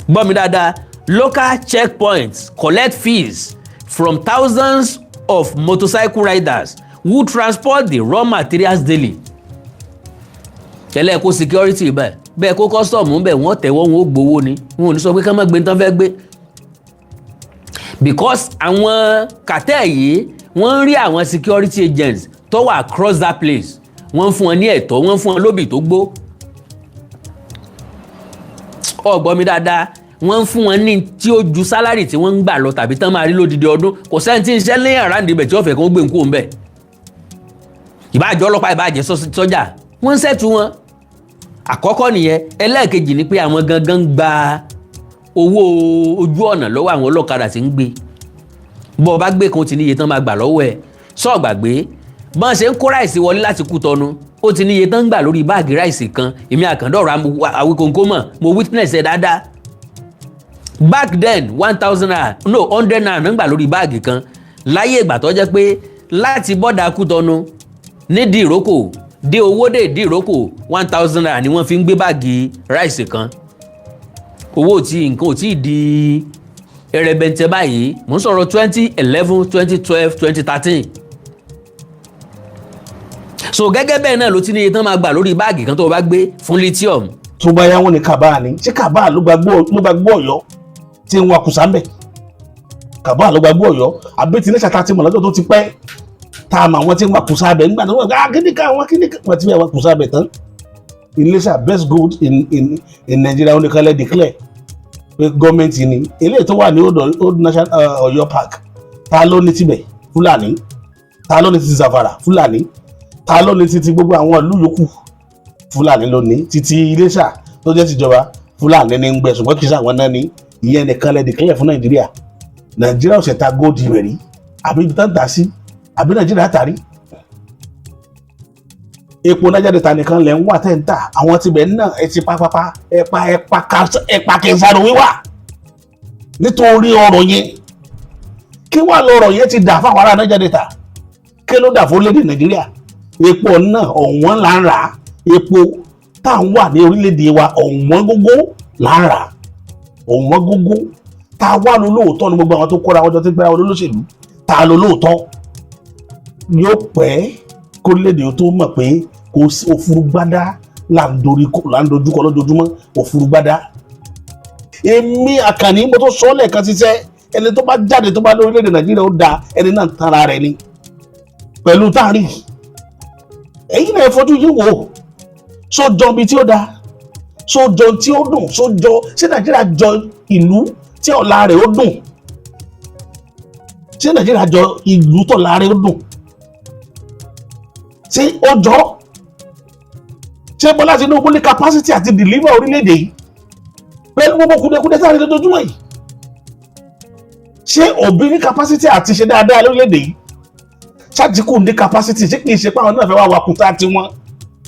Gbọ́ mi dáadáa, local checkpoints collect fees from thousands of motorcycle riders who transport the raw materials daily. Tẹ́lẹ̀ kó security bẹ́ẹ̀ kó custom bẹ́ẹ̀ wọ́n tẹ̀wọ́ wọn ó gbowó ni, wọn ò ní sọ pé ká má gbé tán fẹ́ gbé. Because àwọn cartel yìí wọ́n ń rí àwọn security agents tó wà across that place, wọ́n ń fún wọn ní ẹ̀tọ́, wọ́n ń fún wọn lóbì tó gbó. Gbọ́ mi dáadáa, wọ́n ń fún wọn ní tí ó ju sálárì tí wọ́n ń gbà lọ tàbí tán máa rí lódidi ọdún. Kò sẹ́ni tí ń ṣẹ́ lẹ́yìn àràǹdì ibẹ̀ tí ó fẹ́ kó gbé nǹkó ń bẹ̀. Ìbáàjẹ́ ọlọ́pàá ìbáàjẹ́ sọ́jà, wọ́n ń ṣẹ́tù wọn. Àkọ́kọ́ nìyẹn. Ẹlẹ́ẹ̀kejì ni pé àwọn gangan gba owó ojú ọ̀nà lọ́wọ́ àwọn ọlọ́kadà tí ń gbé. Bọ́ ọ bá gbé kan ti níye tán máa gbà lọ́wọ́ ẹ̀. Sọ gbàgbé bọ́n ṣe ń kó ráìsì wọlé láti Kútọ́nù, ó ti níye tán gbà lórí báàgì ráìsì kan. Èmi àkàndọ̀rọ̀ Awíkóńkó mọ̀, mo witness ẹ̀ dáadáa. Back then 1,000 naira, no 100 naira ń gbà lórí báàgì kan. Láyé ìgbà tó jẹ́ pé láti bọ́dà Kútọ́nù Nidi ìrókò dé Owódé ìdí ìrókò 1,000 naira ni wọ́n fi ń gbé báàgì ráìsì kan. Owó tí nǹkan ò tí ì di ẹrẹbẹntẹ báyìí, mò ń sọ̀rọ̀ 2011, 2012, 2013. So gẹ́gẹ́ bẹ́ẹ̀ náà ló ti ní iye tán máa gbà lórí báàgì kan tó o bá gbé fún lithium. Tó bá yá wọn ní Kàbá ni, ṣé Kàbá ló gba gbọ́ Ọ̀yọ́ tí ń wakùsà ń bẹ̀? Kàbá ló gba gbọ́ Ọ̀yọ́, àbí ti Iléṣà tá ti mọ̀ lọ́jọ́ tó ti pẹ́ tá a mọ̀ àwọn tí ń wakùsà bẹ̀ nígbà tó wọ́n gbà kíníkà wọ́n ti bẹ̀ wakùsà bẹ̀ tán. Iléṣà best gold in Nigeria only kan lẹ́ declare pé gọ́ọ̀mẹ̀ntì ni. Eléyìí tó wà ní old national Ọ̀yọ́ park, ta ló ní tibẹ̀? Fúlàní. Ta ló ní ti Zamfara? Fúlàní. Ta ló ní títí gbogbo àwọn ìlú yòókù? Fúlàní ló ní. Títí Iléṣà tó jẹ́ tìjọba, Fúlàní ní ń gbẹ, ṣùgbọ́n kì í ṣàwọn náà ní. Ìyẹn nìkan lẹ́ declare fún Nàìjíríà. Nàìjíríà ò ṣẹ̀ta gold rẹ̀ rí, àbí ibi tán tà sí, àbí Nàìjíríà tàrí. Epo Niger Delta nìkan lẹ̀ ń wà tẹ́ ń tà, àwọn tibẹ̀ náà ẹ ti pápápá ẹ̀pà kẹsàrò wíwà nítorí ọ̀rọ̀ yẹn. Kí wà lọ́rọ̀ yẹn ti dà fáwọn ará Niger Delta? Kí ló dà fún orílẹ̀-èdè Nàìjíríà? Epo náà ọ̀wọ́n là ń rà á. Epo tá à ń wà ní orílẹ̀-èdè wa ọ̀wọ́n gógó là ń rà á. Ọ̀wọ́n gógó tá a wà lólóòótọ́ ní gbogbo àwọn tó kóra wọn jọ tí gbéra wọn lólóṣèlú. Tá a lólóòótọ́ yóò pẹ́ kórílẹ̀-èdè tó mọ̀ pé kò sí òfurugbádá là ń dojúkọ lójoojúmọ́, òfurugbádá. Èmi Àkànní mo tó sọ lẹ́ẹ̀kan ṣiṣẹ́, ẹni tó bá jáde tó bá lórílẹ̀-èdè Nàìjíríà ó da ẹni náà tara rẹ̀ ni pẹ̀lú táàrí. Èyí náà fojú yìí wò, sójọ bí tí ó da, sójọ tí ó dùn, sójọ ṣé Nàìjíríà jọ ìlú tí ọ̀la rẹ̀ ó dùn? Ṣé Nàìjíríà jọ ìlú tọ̀la rẹ̀ ó dùn? Ṣé ó jọ? Ṣé Bọ́lá Tinubu ní capacity àti deliver orílẹ̀-èdè yìí pẹ̀lú gbogbo kúdẹ̀kúdẹ̀ sáré lójoojúmọ́ yìí? Ṣé Òbí ní capacity àti ṣe dáadáa lórílẹ̀-èdè yìí? Ṣáàtìkù ní capacity, ṣé kìí ṣe pé àwọn náà fẹ́ wá wakùtà tiwọn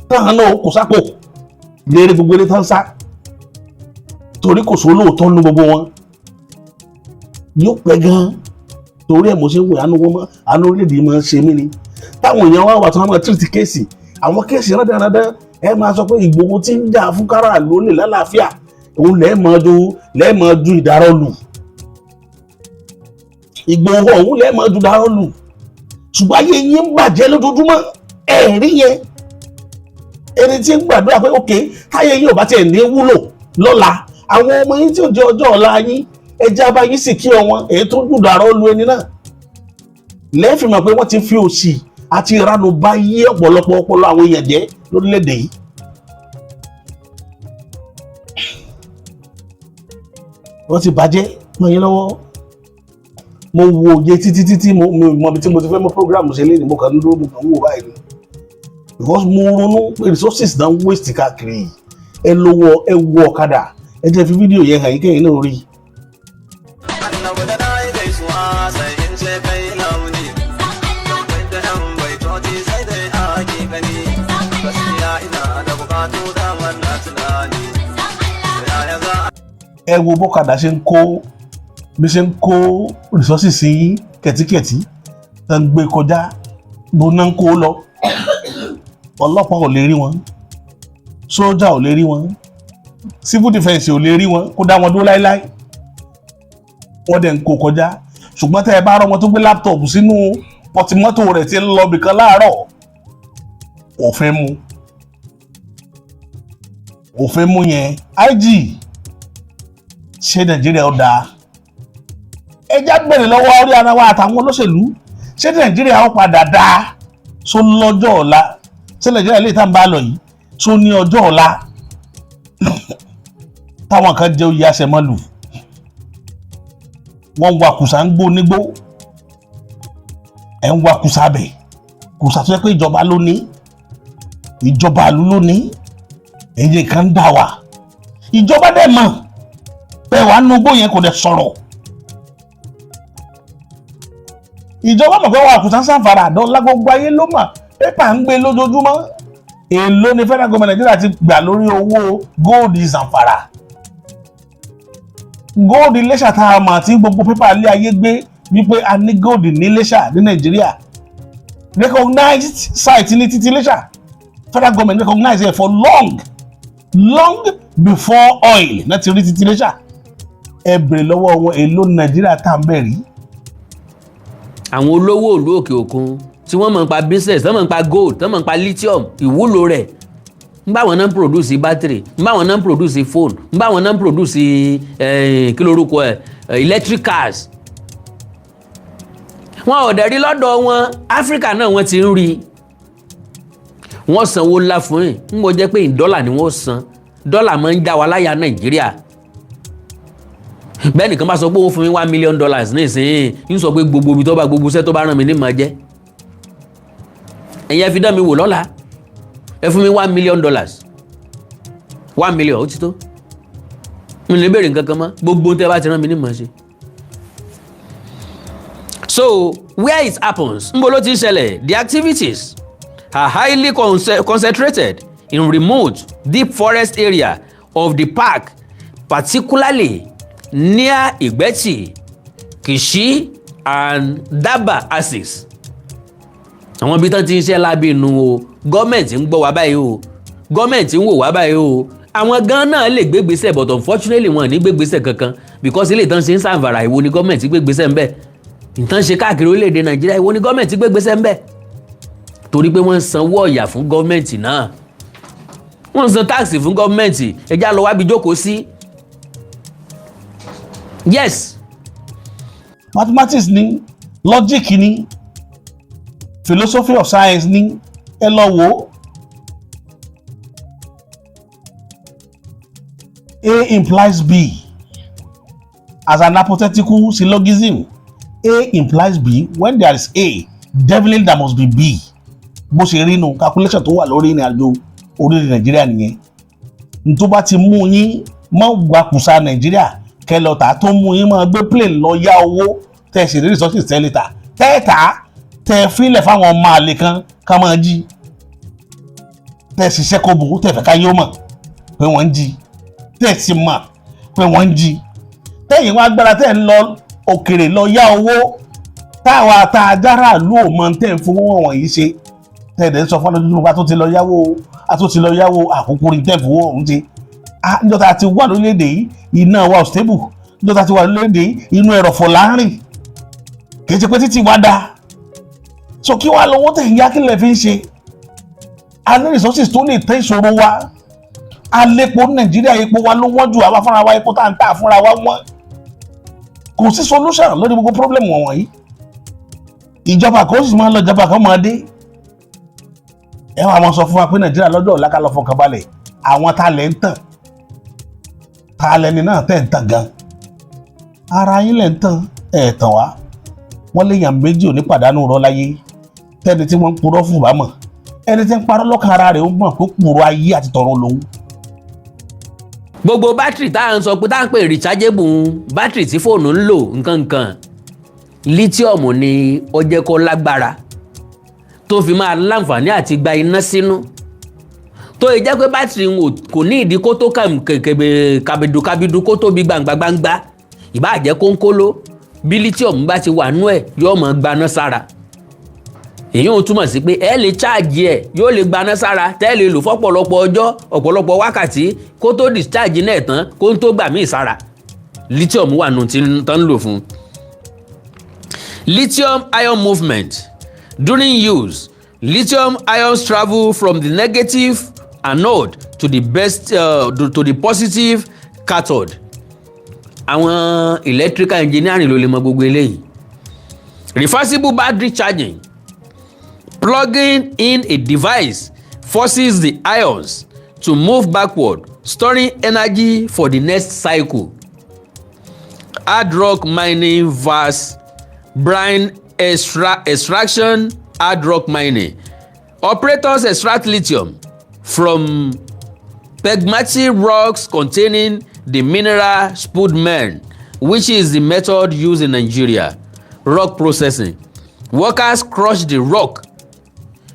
táwọn náà kò sápò léèrè gbogbo ilé tán sá torí kò sówó lóòótọ́ nínú gbogbo wọn? Yóò pẹ́ gan-an torí ẹ̀ mo ṣe ń wò àánú orílẹ̀-èdè yìí máa ń ṣe mí ni. Táwọn èèyàn wá wà tó wọ́n máa tírìtì kéèsì, àwọn kéèsì rádàrádà ẹ máa sọ pé Ìgbòho tí ń jà fún kárà ló lè lálàáfíà, òun lẹ́ẹ̀mọ́ ju ìdárọ̀ lù. Ìgbòho òun lẹ́ẹ̀mọ́ ju ìdárọ̀ lù. Ṣùgbọ́n ayé yín ń bàjẹ́ lójoojúmọ́, ẹ̀rí yẹn. Ẹni tí ń gbàdúrà pé òkè táyé yín ò bá tiẹ̀ ní wúlò lọ́la, àwọn ọmọ yín tí ò jẹ́ ọjọ́ ọ̀la yín, ẹja bá yín sì kí wọn, èyí tó ju ìdárọ̀ lù ẹni náà. Lẹ́ẹ̀fì mọ̀ pé wọ́n ti fi òṣì àti ìranu bá yí ọ̀pọ̀lọpọ̀ ọpọlọ àwọn èèyàn jẹ́ lórílẹ̀-èdè yìí. Wọ́n ti bàjẹ́ mọ́ yín lọ́wọ́. Mo wo òye títí mo mọ ibi tí mo ti fẹ́ mọ́ program ṣe lé ní mo kàn ń dúró mo kàn ń wò báyìí. because mo ronú pé resources náà waste káàkiri ẹ lówó ẹ wọ ọ̀kadà ẹ jẹ́ fi fídíò yẹn hàn yín kẹ́yìn náà rí. ẹ wo bọ́kadà ṣe ń kó resources sí kẹ̀tíkẹ̀tí tó ń gbé kọjá bó náà ń kó lọ ọlọ́pàá ò lè rí wọn sójà ò lè rí wọn civil defence ò lè rí wọn kó dá wọn dúró láíláí wọ́n dẹ̀ ń kó kọjá ṣùgbọ́n tẹ́ ẹ bá rọ́ wọn tó gbé láptọ̀pù sínú pọtimọ́tò rẹ̀ tí ń lọ bìkan láàárọ̀ òfin mú yẹn IG ṣé Nàìjíríà ó dáa ẹjá gbèrè lọ́wọ́ orí ara wa àtàwọn olóṣèlú ṣé Nàìjíríà ó padà dáa só lọ́jọ́ ọ̀la ṣé Nàìjíríà lè tá ń bá lọ yìí só ní ọjọ́ ọ̀la táwọn kan jẹ́ oyè àṣẹmọ́lù wọ́n ń wa kùsà ń gbó nígbó ẹ̀ ń wa kùsà bẹ̀ kùsà tó yẹ pé ìjọba ló ní ìjọba àlú ló ní èyí kan ń dà wá ìjọba dẹ̀ mọ̀ pé wàá nugbó yẹn kò dẹ̀ sọ̀rọ̀ ìjọba mọ̀ pé wàá kùsà ń sàǹfàrà àdán gbogbo ayé ló mọ̀ pépà ń gbé lójoojúmọ́ èló ni federal government Nàìjíríà ti gbà lórí owó gold Zamfara gold Iléṣà tá a mọ̀ tí gbogbo pépà ilé ayé gbé wípé a ní gold ní Iléṣà ní Nàìjíríà recognized site ní títí Iléṣà federal government recognize it for long before oil náà ti rí títí Iléṣà ẹ bèrè lọ́wọ́ wọn èló Nàìjíríà tá à ń bẹ̀rí. àwọn olówó ìlú òkè òkun tí wọ́n mọ̀ nípa business tí wọ́n mọ̀ nípa gold tí wọ́n mọ̀ nípa lithium ìwúlò rẹ̀ ń bá wọn náà produce battery ń bá wọn náà produce phone ń bá wọn náà produce kí lorúkọ electric cars. wọn ò dẹ̀ rí lọ́dọ̀ wọn Áfíríkà náà wọ́n ti ń rí wọ́n sanwó ńlá fún yìí ń bọ́ jẹ́ pé dọ́là ni wọ́n san dọ́là máa ń já wa láyà Nàìjíríà bẹ́ẹ̀ nìkan bá sọ pé ó fún mi $1 million nísìnyí ń sọ pé gbogbo ibi tó bá gbogbo iṣẹ́ tó bá ràn mí ní máa jẹ́ ẹ̀yin ẹ fi dán mi wò lọ́la ẹ fún mi $1 million $1 million ó ti tó mi lè béèrè nǹkan kan mọ́ gbogbo tẹ́ bá ti rán mi ní máa ṣe. So where it happens ń bọ̀ ló ti ń ṣẹlẹ̀ the activities are highly concentrated in remote deep forest area of the park particularly near Ìgbẹ́tì, Kìṣí and Daba axis. àwọn ibi tán ti ń ṣe lábẹ́ inú o gọ́ọ̀mẹ̀ntì ń gbọ́ wá báyìí o gọ́ọ̀mẹ̀ntì ń wò wá báyìí o àwọn gan náà lè gbégbèsè but unfortunately wọn ní gbégbèsè kankan because ilé ìtàn ṣe ń sàǹfàrà ìwo ni gọ́ọ̀mẹ̀ntì gbégbèsè ń bẹ̀ ìtàn ṣe káàkiri orílẹ̀-èdè Nàìjíríà ìwo ni gọ́ọ̀mẹ̀ntì gbégbèsè ń bẹ̀ torí pé wọ́n ń sanwó ọ̀yà fún gọ́ọ̀mẹ̀ntì náà wọ́n ń san táàsì fún gọ́ọ̀mẹ̀ntì ẹjá lọ wábi jókòó sí. Yes. Mathematics ni logic ni philosophy of science ni ẹ lọ wò A implies B as an hypothetical syllogism. A implies B when there is A definitely there must be B. bó ṣe rí nu calculation tó wà lórí ìrìn àjò orílẹ̀ Nàìjíríà nìyẹn n tó bá ti mú yín mọ́ gbàkúsà Nàìjíríà kẹlọ́ta tó mú yín máa gbé plane lọ yá owó tẹ̀ ṣe resources tẹ́lẹ̀ta tẹ́ẹ̀ta tẹ́ fílẹ̀ fáwọn ọmọ àlè kan ká máa jí tẹ́ ṣiṣẹ́ kó bò tẹ́ fẹ́ ká yóò mọ̀ pé wọ́n ń jí tẹ́ sì mọ̀ pé wọ́n ń jí tẹ́yìn wọn agbára tẹ́ ń lọ òkèrè lọ yá owó táwa àtàjára ló mọ tẹ́ ń fowó wọ̀nyí ṣe tẹ́ẹ̀dẹ̀ sọ fún ọdún tó ti lọ yáwó àkókò rí tẹ́ fowó ọ̀hún ṣe níjọta ti wà lórílẹ̀-èdè yìí iná wa stable níjọta ti wà lórílẹ̀-èdè yìí inú ẹ̀rọ̀fọ̀ láàrin kìí ṣe pé títí wá dáa so kí wá lọ́wọ́ tẹ̀ ń yá kí lè fi ń ṣe a ní resources tó lè tẹ́ ìṣòro wa alépo Nàìjíríà epo wa ló wọ́n jù àwa fúnra wa epo tá à ń tà fúnra wa wọ́n kò sí solution lórí gbogbo problem wọ̀nyí ìjọba kò sì máa lọ ìjọba kan máa dé ẹ wá máa sọ fún wa pé Nàìjíríà lọ́jọ́ ọ̀la ká lọ fọkàn balẹ̀ àwọn tá lẹ́ ń tàn tá lẹ́ni náà tẹ̀ ń tàn gan ara yín lẹ́ ń tàn ẹ̀ tàn wá wọ́n lè yàn méjì ò ní pàdánù rọ́ láyé tẹ́ni tí wọ́n ń purọ́ fún bá mọ̀ ẹni tí ń parọ́ lọ́kàn ara rẹ̀ ó mọ̀ pé kúrò ayé àti tọ̀run lòun. gbogbo bátìrì tá à ń sọ pé tá à ń pè rechargeable bátìrì tí fóònù ń lò nǹkan lithium ni ó jẹ́ kó lágbára tó fi máa láǹfààní àti gba iná sínú tó yẹ jẹ́ pé bátìrì kò ní ìdí kó tó kàbìdù kó tóbi gbangba ìbá jẹ́ kónkóló bí lithium bá ti wà nú ẹ̀ yóò máa gbaná sára èyí ò túmọ̀ sí pé ẹ lè cháàjì ẹ̀ yóò lè gbaná sára tẹ́ lè lò fọ́pọ̀lọpọ̀ ọjọ́ ọ̀pọ̀lọpọ̀ wákàtí kó tó discharge náà tán kó tó gbà míì sára lithium wà nù tí tán lò fún. Lithium ion movement. During use, lithium ions travel from the negative anode to the positive cathode. Àwọn electrical engineering ló lè mọ gbogbo eléyìí. Reversible battery charging. Plugging in a device forces the ions to move backward, storing energy for the next cycle. Hard rock mining vs. Brine extraction. Hard rock mining. Operators extract lithium from pegmatic rocks containing the mineral spodumene, which is the method used in Nigeria. Rock processing. Workers crush the rock.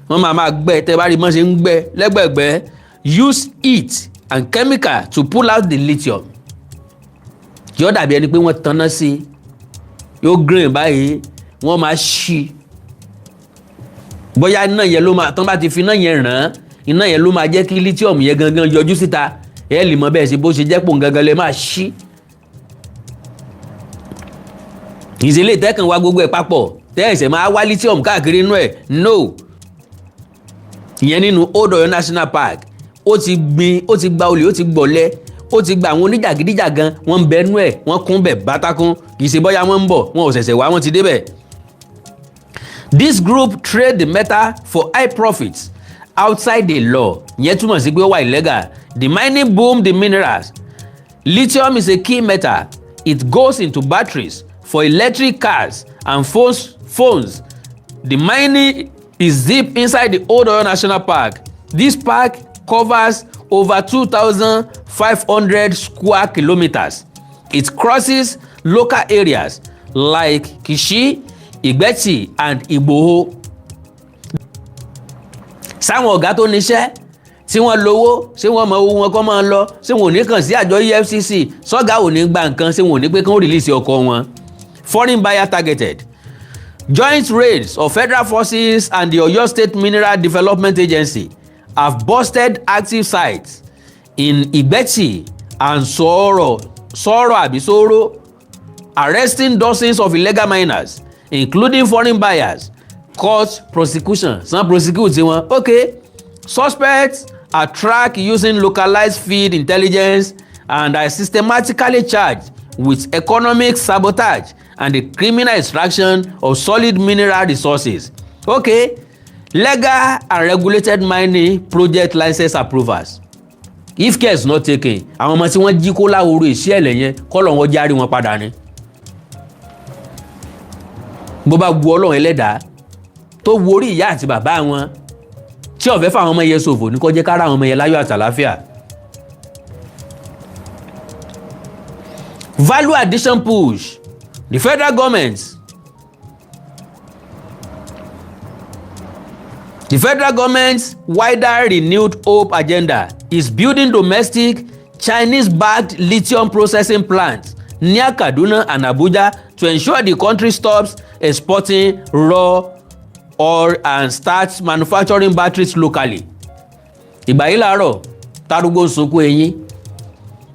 Wọ́n máa gbẹ́ tẹ́ bá rí mọ́ ṣe ń gbẹ́ lẹ́gbẹ̀gbẹ́. Use heat and chemical to pull out the lithium. Yóò dàbí ẹni pé wọ́n tanná sí yóò grain báyìí wọ́n máa ṣí bóyá iná yẹn ló máa tán bá ti fi iná yẹn ràn iná yẹn ló máa jẹ́ kí lithium yẹn gangan yọjú síta ẹ lè mọ bẹ́ẹ̀ ṣe bó ṣe jẹ́ pò gangan lè máa ṣí. ìṣẹ̀lẹ̀ ìtẹ́kàn wá gbogbo ẹ̀ papọ̀ tẹ́ ẹ̀ṣẹ̀ máa wá lithium káàkiri inú ẹ̀ no. ìyẹn nínú Old Ọ̀yọ́ National Park ó ti gba olè ó ti gbọ̀lẹ́ ó ti gba àwọn oníjàgídíjàgan wọ́n ń bẹnu ẹ̀ wọ́n kún bẹ̀ bátákún kì í ṣe bọ́yá wọ́n ń bọ̀ wọn ò ṣẹ̀ṣẹ̀ wá wọ́n ti débẹ̀. This group trade the metal for high profits outside the law. Ìyẹn túmọ̀ sí pé ó wà illegal. The mining boom the minerals. Lithium is a key metal. It goes into batteries for electric cars and phones. The mining is deep inside the Old Ọ̀yọ́ National Park. This park covers over 2,500 square kilometers. It crosses local areas like Kishi, Ìgbẹ́tì and Ìgbòho. Sáwọn ọ̀gá tó níṣẹ́ tí wọ́n lówó ṣé wọ́n mọ owó wọn kọ́ máa lọ ṣé wọn ò ní kàn sí àjọ EFCC sọ́gà ò ní gba nǹkan ṣé wọn ò ní pé kí wọ́n rìlíìsì ọkọ̀ wọn. Foreign buyer targeted. Joint raids of federal forces and the Oyo State Mineral Development Agency have busted active sites in Ìgbẹ́tì and Soro, arresting dozens of illegal miners, including foreign buyers. Court prosecution. Some prosecute wọn. Okay. Suspects are tracked using localized field intelligence and are systematically charged with economic sabotage and the criminal extraction of solid mineral resources. Okay. Legal and regulated mining project license approvals. If care is not taken, àwọn ọmọ tí wọ́n jí kó láhoro ìṣẹ̀lẹ̀ yẹn kọ́lọ̀ wọn járí wọn padà ni. Bó bá wu Ọlọ́run Ẹlẹ́dàá tó wo orí ìyá àti bàbá wọn tí ó fẹ́ fáwọn ọmọ yẹn ṣòfò ní kó jẹ́ kára àwọn ọmọ yẹn láyọ̀ àtàláfíà. Value addition push. The federal government's wider renewed hope agenda is building domestic Chinese-backed lithium processing plants near Kaduna and Abuja to ensure the country stops exporting raw ore and starts manufacturing batteries locally. Ìgbà yìí làárọ̀ tarúgbó sunkún eyín.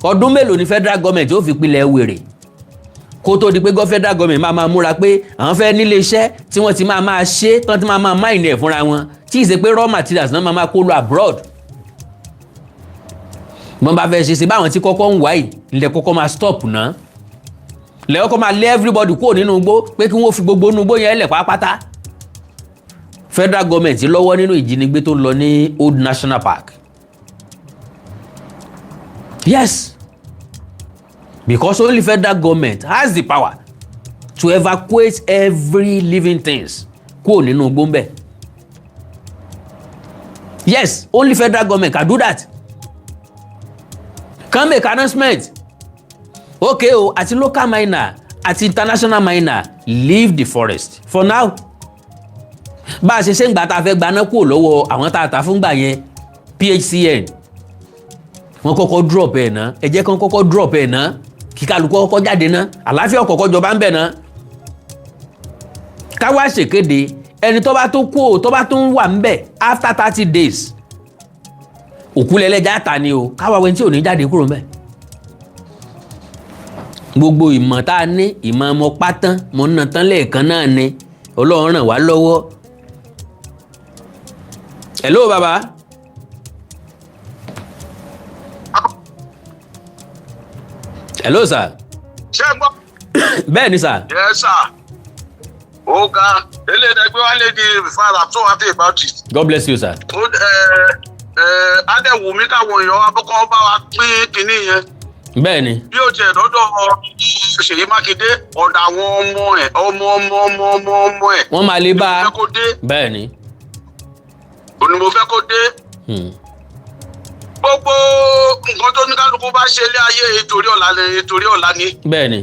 Ọdún mélòó ni federal government ó fi pilẹ̀ wèrè? Kó tó di pé federal government máa múra pé àwọn fẹ́ nílé iṣẹ́ tí wọ́n ti máa ṣe tán ti máa mine ẹ̀ fúnra wọn tí ì ṣe pé raw materials náà máa kó lọ abroad. Wọ́n bá fẹ́ ṣe báwọn tí kọ́kọ́ ń wá yìí ilẹ̀ kọ́kọ́ máa stop náà. Lẹ́yìn kọ́ máa lé everybody kúrò nínú igbó pé kí wọ́n fi gbogbo inú igbó yẹn lẹ̀ pátápátá. Federal government lọ́wọ́ nínú ìjínigbé tó ń lọ ní Old National Park. Yes, because only federal government has the power to evacuate every living things kúrò nínú igbó ńbẹ̀. Yes, only federal government can do that. Can make announcement. Okay o, àti local miner àti international miner leave the forest for now. Bá a ṣe ń gbà tá a fẹ́ gbaná kúrò lọ́wọ́ àwọn tá a ta fún gbà yẹn PHCN. Wọ́n kọ́kọ́ drop ẹ̀ ná, ẹ jẹ́ kán kọ́kọ́ drop ẹ̀ ná, kí kálukú kọ́kọ́ jáde ná, àlàáfíà ọ̀kọ̀ọ̀kọ̀ jọba ń bẹ̀ ná. Ká wá ṣèkéde ẹni tó bá tó kú o tó bá tó ń wà ń bẹ̀ after 30 days. Òkú lẹ́lẹ́jà ta ni o, káwa wẹ́n tí ò ní jáde kúrò ń bẹ̀. Gbogbo ìmọ̀ tá a ní ìmọ̀ ọmọ pátán mo ná tán lẹ́ẹ̀kan náà ni Ọlọ́run ràn wá lọ́wọ́. Hello baba. Hello sir. ṣé ń gbọ́. Bẹ́ẹ̀ ni sir. Yes sir. Ó ga eléyìí ẹgbẹ́ wa lè di father I'm so happy about it. God bless you sir. Adéwùmí káwọn èèyàn abọ́kọ́ bá wa pín kínní yẹn. Bẹ́ẹ̀ ni. Bí o tiẹ̀ dọ́dọ̀ Ṣèyí Mákindé ọ̀dọ̀ àwọn ọmọ ẹ̀. Wọ́n máa lè bá a. Mo fẹ́ kó dé. Bẹ́ẹ̀ ni. Òní mo fẹ́ kó dé. Gbogbo nǹkan tó ní kálukú bá ṣe ilé ayé ètòrí ọ̀la ni. Bẹ́ẹ̀ ni.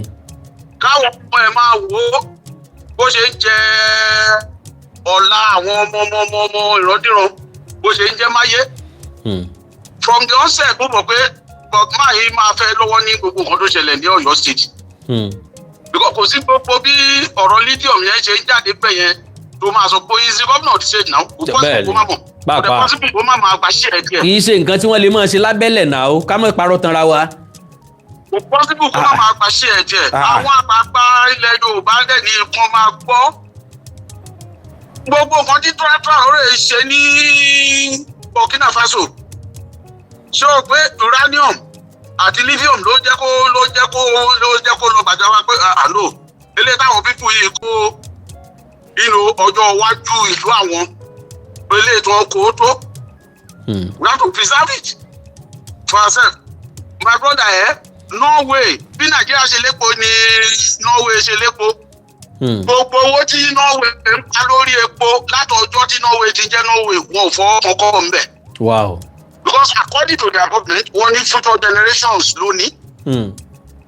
Káwọn ọmọ ẹ̀ máa wò ó bó ṣe ń jẹ ọ̀la àwọn ọmọ ìrandíran bó ṣe ń jẹ máyé. From the onset mo mọ̀ pé máa yìí máa fẹ́ lọ́wọ́ ní gbogbo nǹkan tó ṣẹlẹ̀ ní Ọ̀yọ́ state. Because kò sí gbogbo bí ọ̀rọ̀ lithium yẹn ṣe ń jáde pẹ̀ yẹn tó máa sọ pé easy governor ti ṣe náà kò pọ́sibú kó má mọ̀ kò dẹ̀ pọ́sibú kó má máa gba ṣí ẹ̀ díẹ̀. Kì í ṣe nǹkan tí wọ́n lè máa ṣe lábẹ́lẹ̀ náà o ká má parọ́ tanra wa. Kò pọ́sibú kó má máa gba ṣí ẹ̀ díẹ̀. Àwọn àgbààgbà ilẹ̀ Yorùbá dẹ̀ ní nǹkan máa gbọ́. Gbogbo nǹkan tí Traoré ṣe ní Burkina Faso ṣé o pé uranium àti lithium ló jẹ́ kó lọ bàjẹ́ wa pé àlò ilé táwọn pípù yìí kó inú ọjọ́ iwájú ìlú àwọn ilé tí wọ́n kó tó. We have to preserve it for ourselves. My brother Norway bí Nàìjíríà ṣe lépo ni Norway ṣe lépo. Gbogbo owó tí Norway ń pa lórí epo látọjọ́ tí Norway ti jẹ́ Norway wọn ò fọwọ́ kan kọ́ ń bẹ̀. Wow. Because according to their government wọ́n ní future generations lónìí.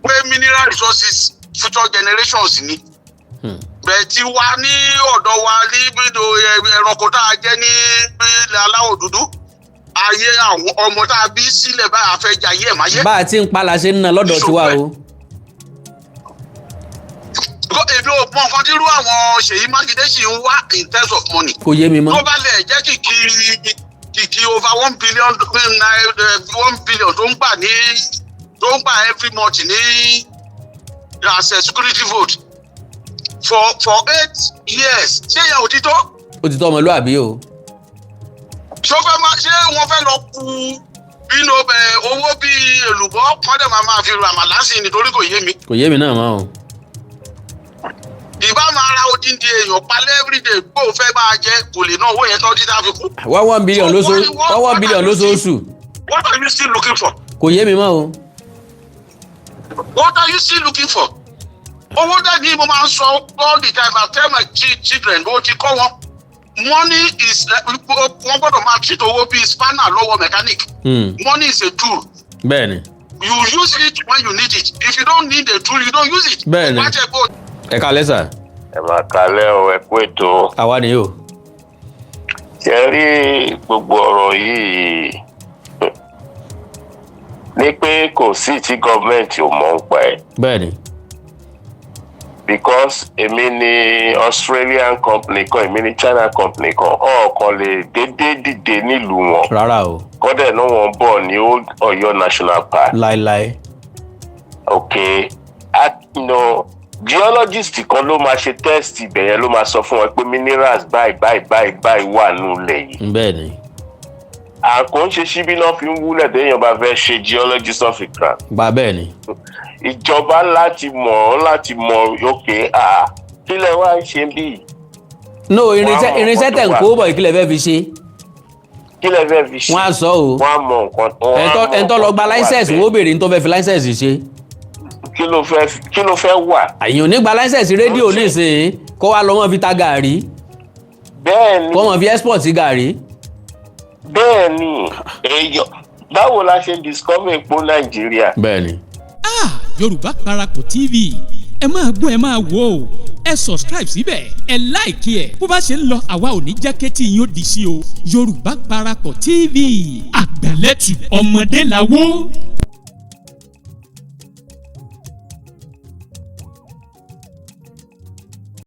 Pé mineral resources future generations ni. Bẹ́ẹ̀ tí wá ní ọ̀dọ̀ wa ní gbígbó ẹranko tá a jẹ́ ní ilẹ̀ aláwọ̀ dúdú ayé àwọn ọmọ tá a bí sílẹ̀ báyìí a fẹ́ jẹ ayé ẹ̀ máa yẹ. Bá a ti ń pala ṣe ń ná lọ́dọ̀ tiwa o. Èmi ò mọ nǹkan tí irú àwọn Ṣèyí Mákindé ṣì ń wá in terms of money. Kò yé mi mọ́. Tó bá lẹ̀ jẹ́ kìkì over 1 billion tó ń gbà every month ní as a security vote for 8 years ṣé yẹn ò ti tó. Ó ti tó ọmọlúwàbí o. ṣé wọ́n fẹ́ lọ ku inú owó bíi èlùbọ́ kọ́dẹ̀ máa fi ràmàlà sí nítorí kò yé mi. Kò yé mi náà mọ́ o. Ìbá máa ra odindi èèyàn palẹ̀ everyday kó o fẹ́ máa jẹ kò lè ná owó yẹn tán títà fi kú. 1 billion lóṣooṣù. What are you still looking for? Kò yé mi mọ́ o. What are you still looking for? Owó dẹ̀ ni mo máa ń sọ all the time I tell my children bó ti kọ́ wọn. Money is wọ́n gbọ́dọ̀ máa treat owó bíi spanner lọ́wọ́ mechanic. Money is a tool. Bẹ́ẹ̀ni. You use it when you need it. If you don't need a tool, you don't use it. Bẹ́ẹ̀ni. Ẹ kálẹ́ sà. Ẹ máa kálẹ́ o, ẹ kú ètò. Àwa ni yóò. Ṣé rí gbogbo ọ̀rọ̀ yìí ní pé kò sí tí gọ́ọ̀mẹ̀ntì ò mọ̀ ń pa ẹ̀. Bẹ́ẹ̀ni. Because èmi ni Australian company kan, èmi ni China company kan, ọ̀kan lè dédé dìde nílùú wọn. Rárá o. Kọ́dẹ̀ náà wọ́n bọ̀ ní Ọ̀yọ́ National Park. Láíláí. Okay. Geologist kan ló máa ṣe test ibẹ̀ yẹn ló máa sọ fún wọn pé minerals báyìí wà nínú ilẹ̀ yìí. Bẹ́ẹ̀ni. Àkó ń ṣe síbí náà fi ń wúlẹ̀ déèyàn bá fẹ́ ṣe geologist of a crime. Bẹ́ẹ̀ni. Ìjọba láti mọ̀ òkè kí lẹ wá ń ṣe bí. No, irinṣẹ́ tẹ̀ ń kó bọ̀ kí lẹ fẹ́ fi ṣe. Kí lẹ fẹ́ fi ṣe. Wọ́n á sọ o. Wọ́n á mọ nǹkan. Ẹ̀ńtọ́ lọ gba license wọ́n ó béèrè ní tó fẹ́ fi license ṣe. Kí ló fẹ́ wà. Àyàn ò ní gba license rédíò nísìnyí kó wá lọ wọ́n fi ta gàrí. Bẹ́ẹ̀ni. Kó wọ́n fi export sí gàrí. bẹ́ẹ̀ ni èèyàn báwo la ṣe discover epo Nàìjíríà. bẹ́ẹ̀ ni. Yorùbá Parapọ̀ TV ẹ máa gbọ́ ẹ máa wò ó ẹ subscribe síbẹ̀ ẹ like ẹ bó bá ṣe ń lọ àwa ò ní jẹ́ kétí yín ó di sí o Yorùbá Parapọ̀ TV àgbàlẹ́tù ọmọdé làwọ̀.